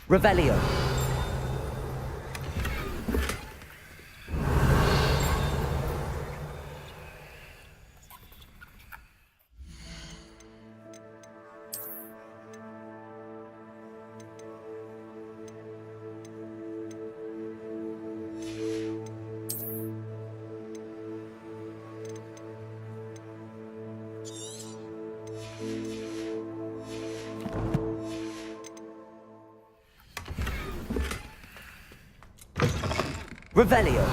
Revelio. Revelio.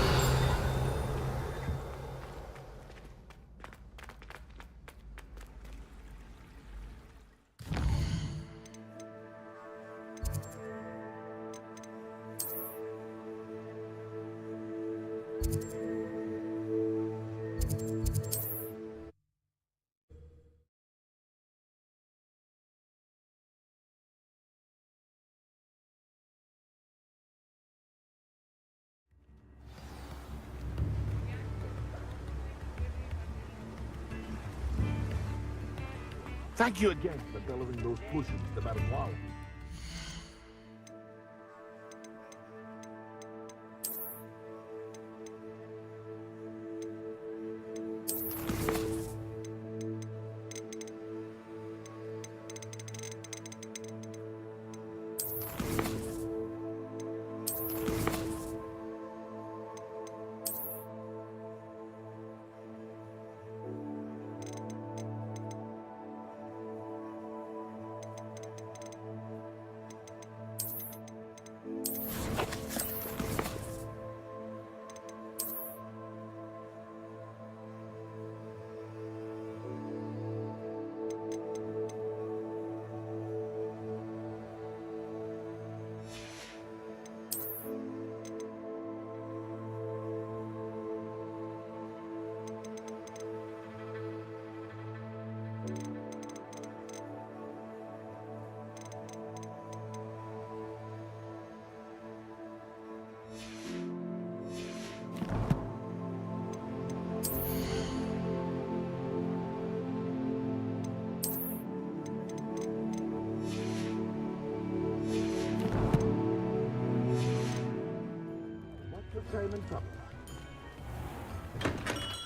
Thank you again for delivering those potions to Maruala.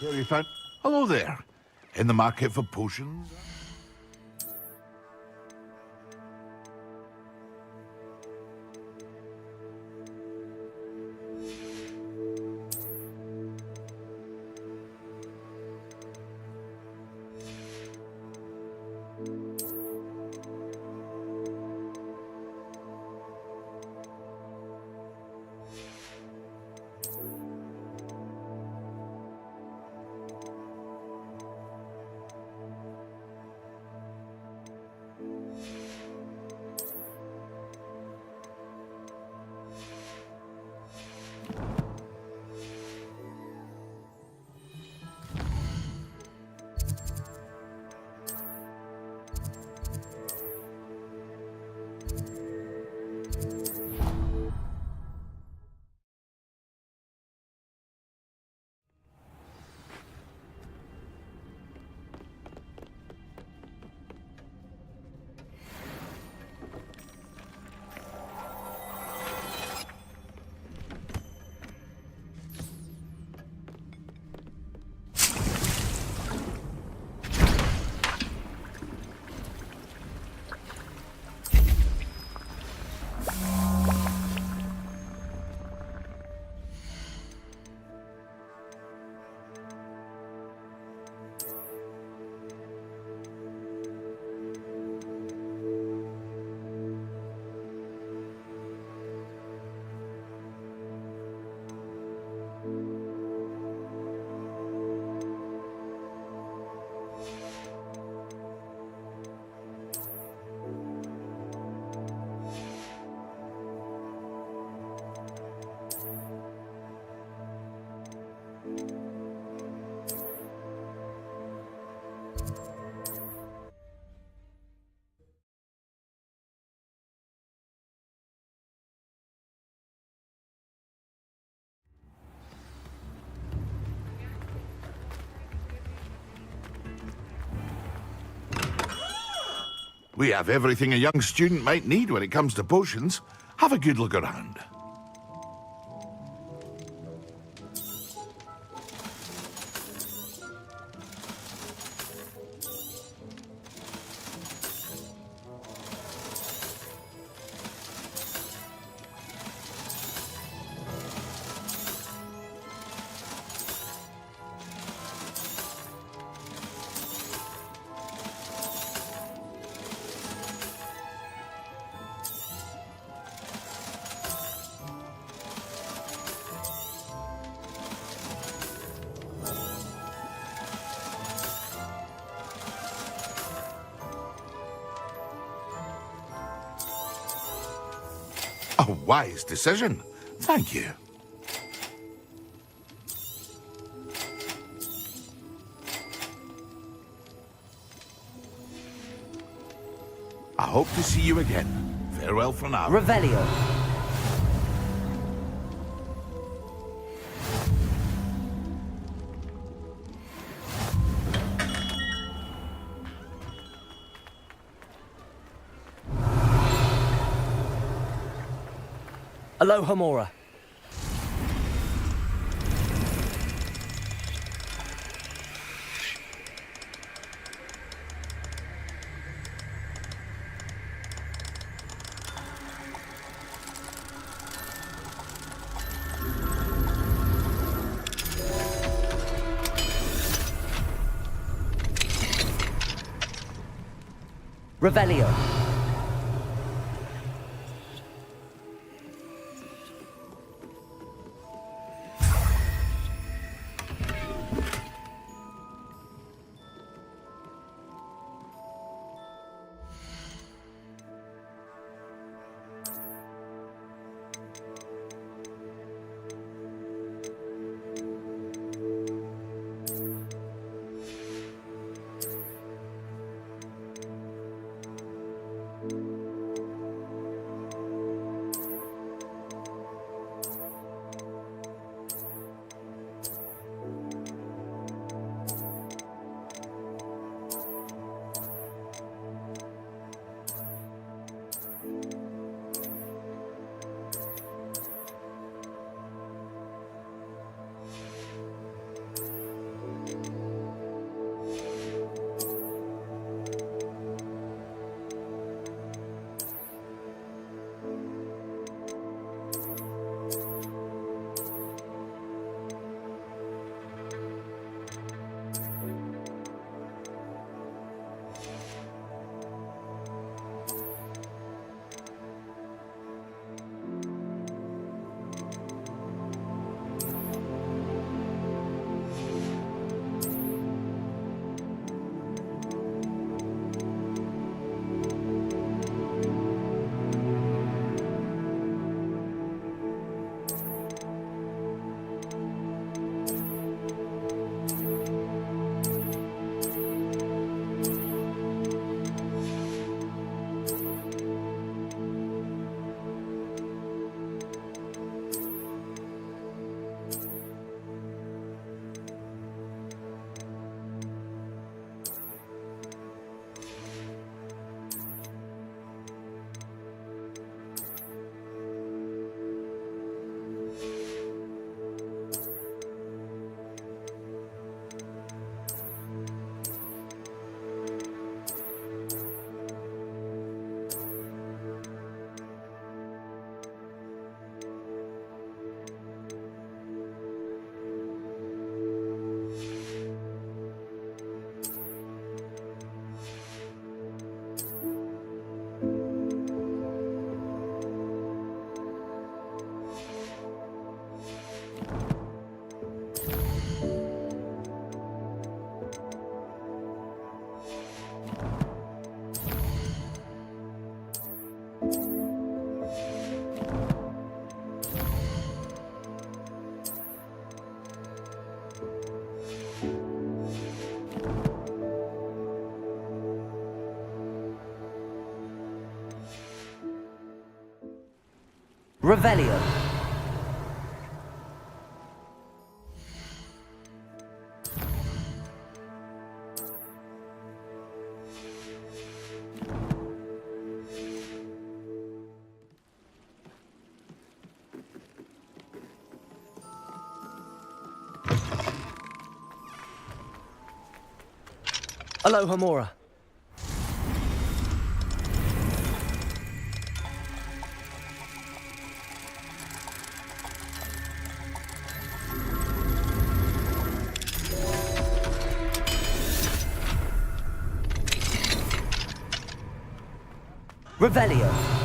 Here you found... Hello there. In the market for potions? We have everything a young student might need when it comes to potions. Have a good look around. A wise decision. Thank you. I hope to see you again. Farewell for now. Revelio. Aloha Mora. Revelio. Revelio. Aloha Mora. Revelio.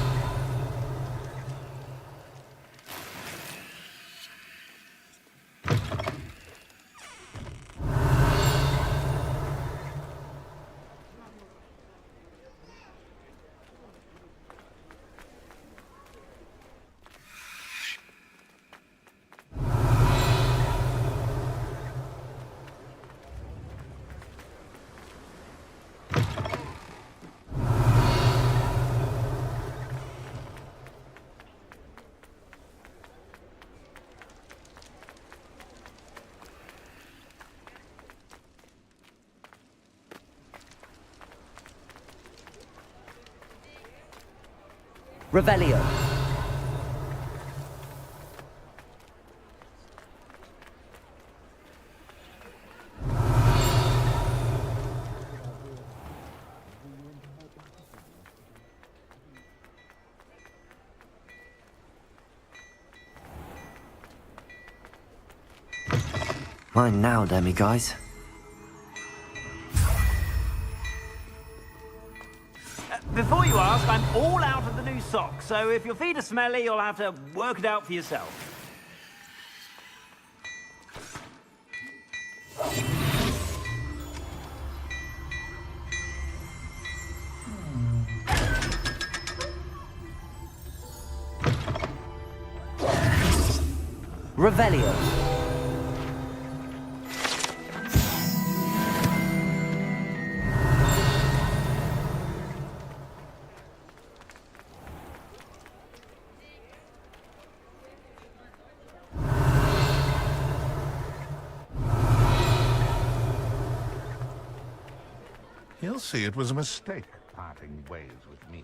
Revelio. Mine now, demiguise. Before you ask, I'm all out of the new socks, so if your feet are smelly, you'll have to work it out for yourself. Revelio. He'll see it was a mistake parting ways with me.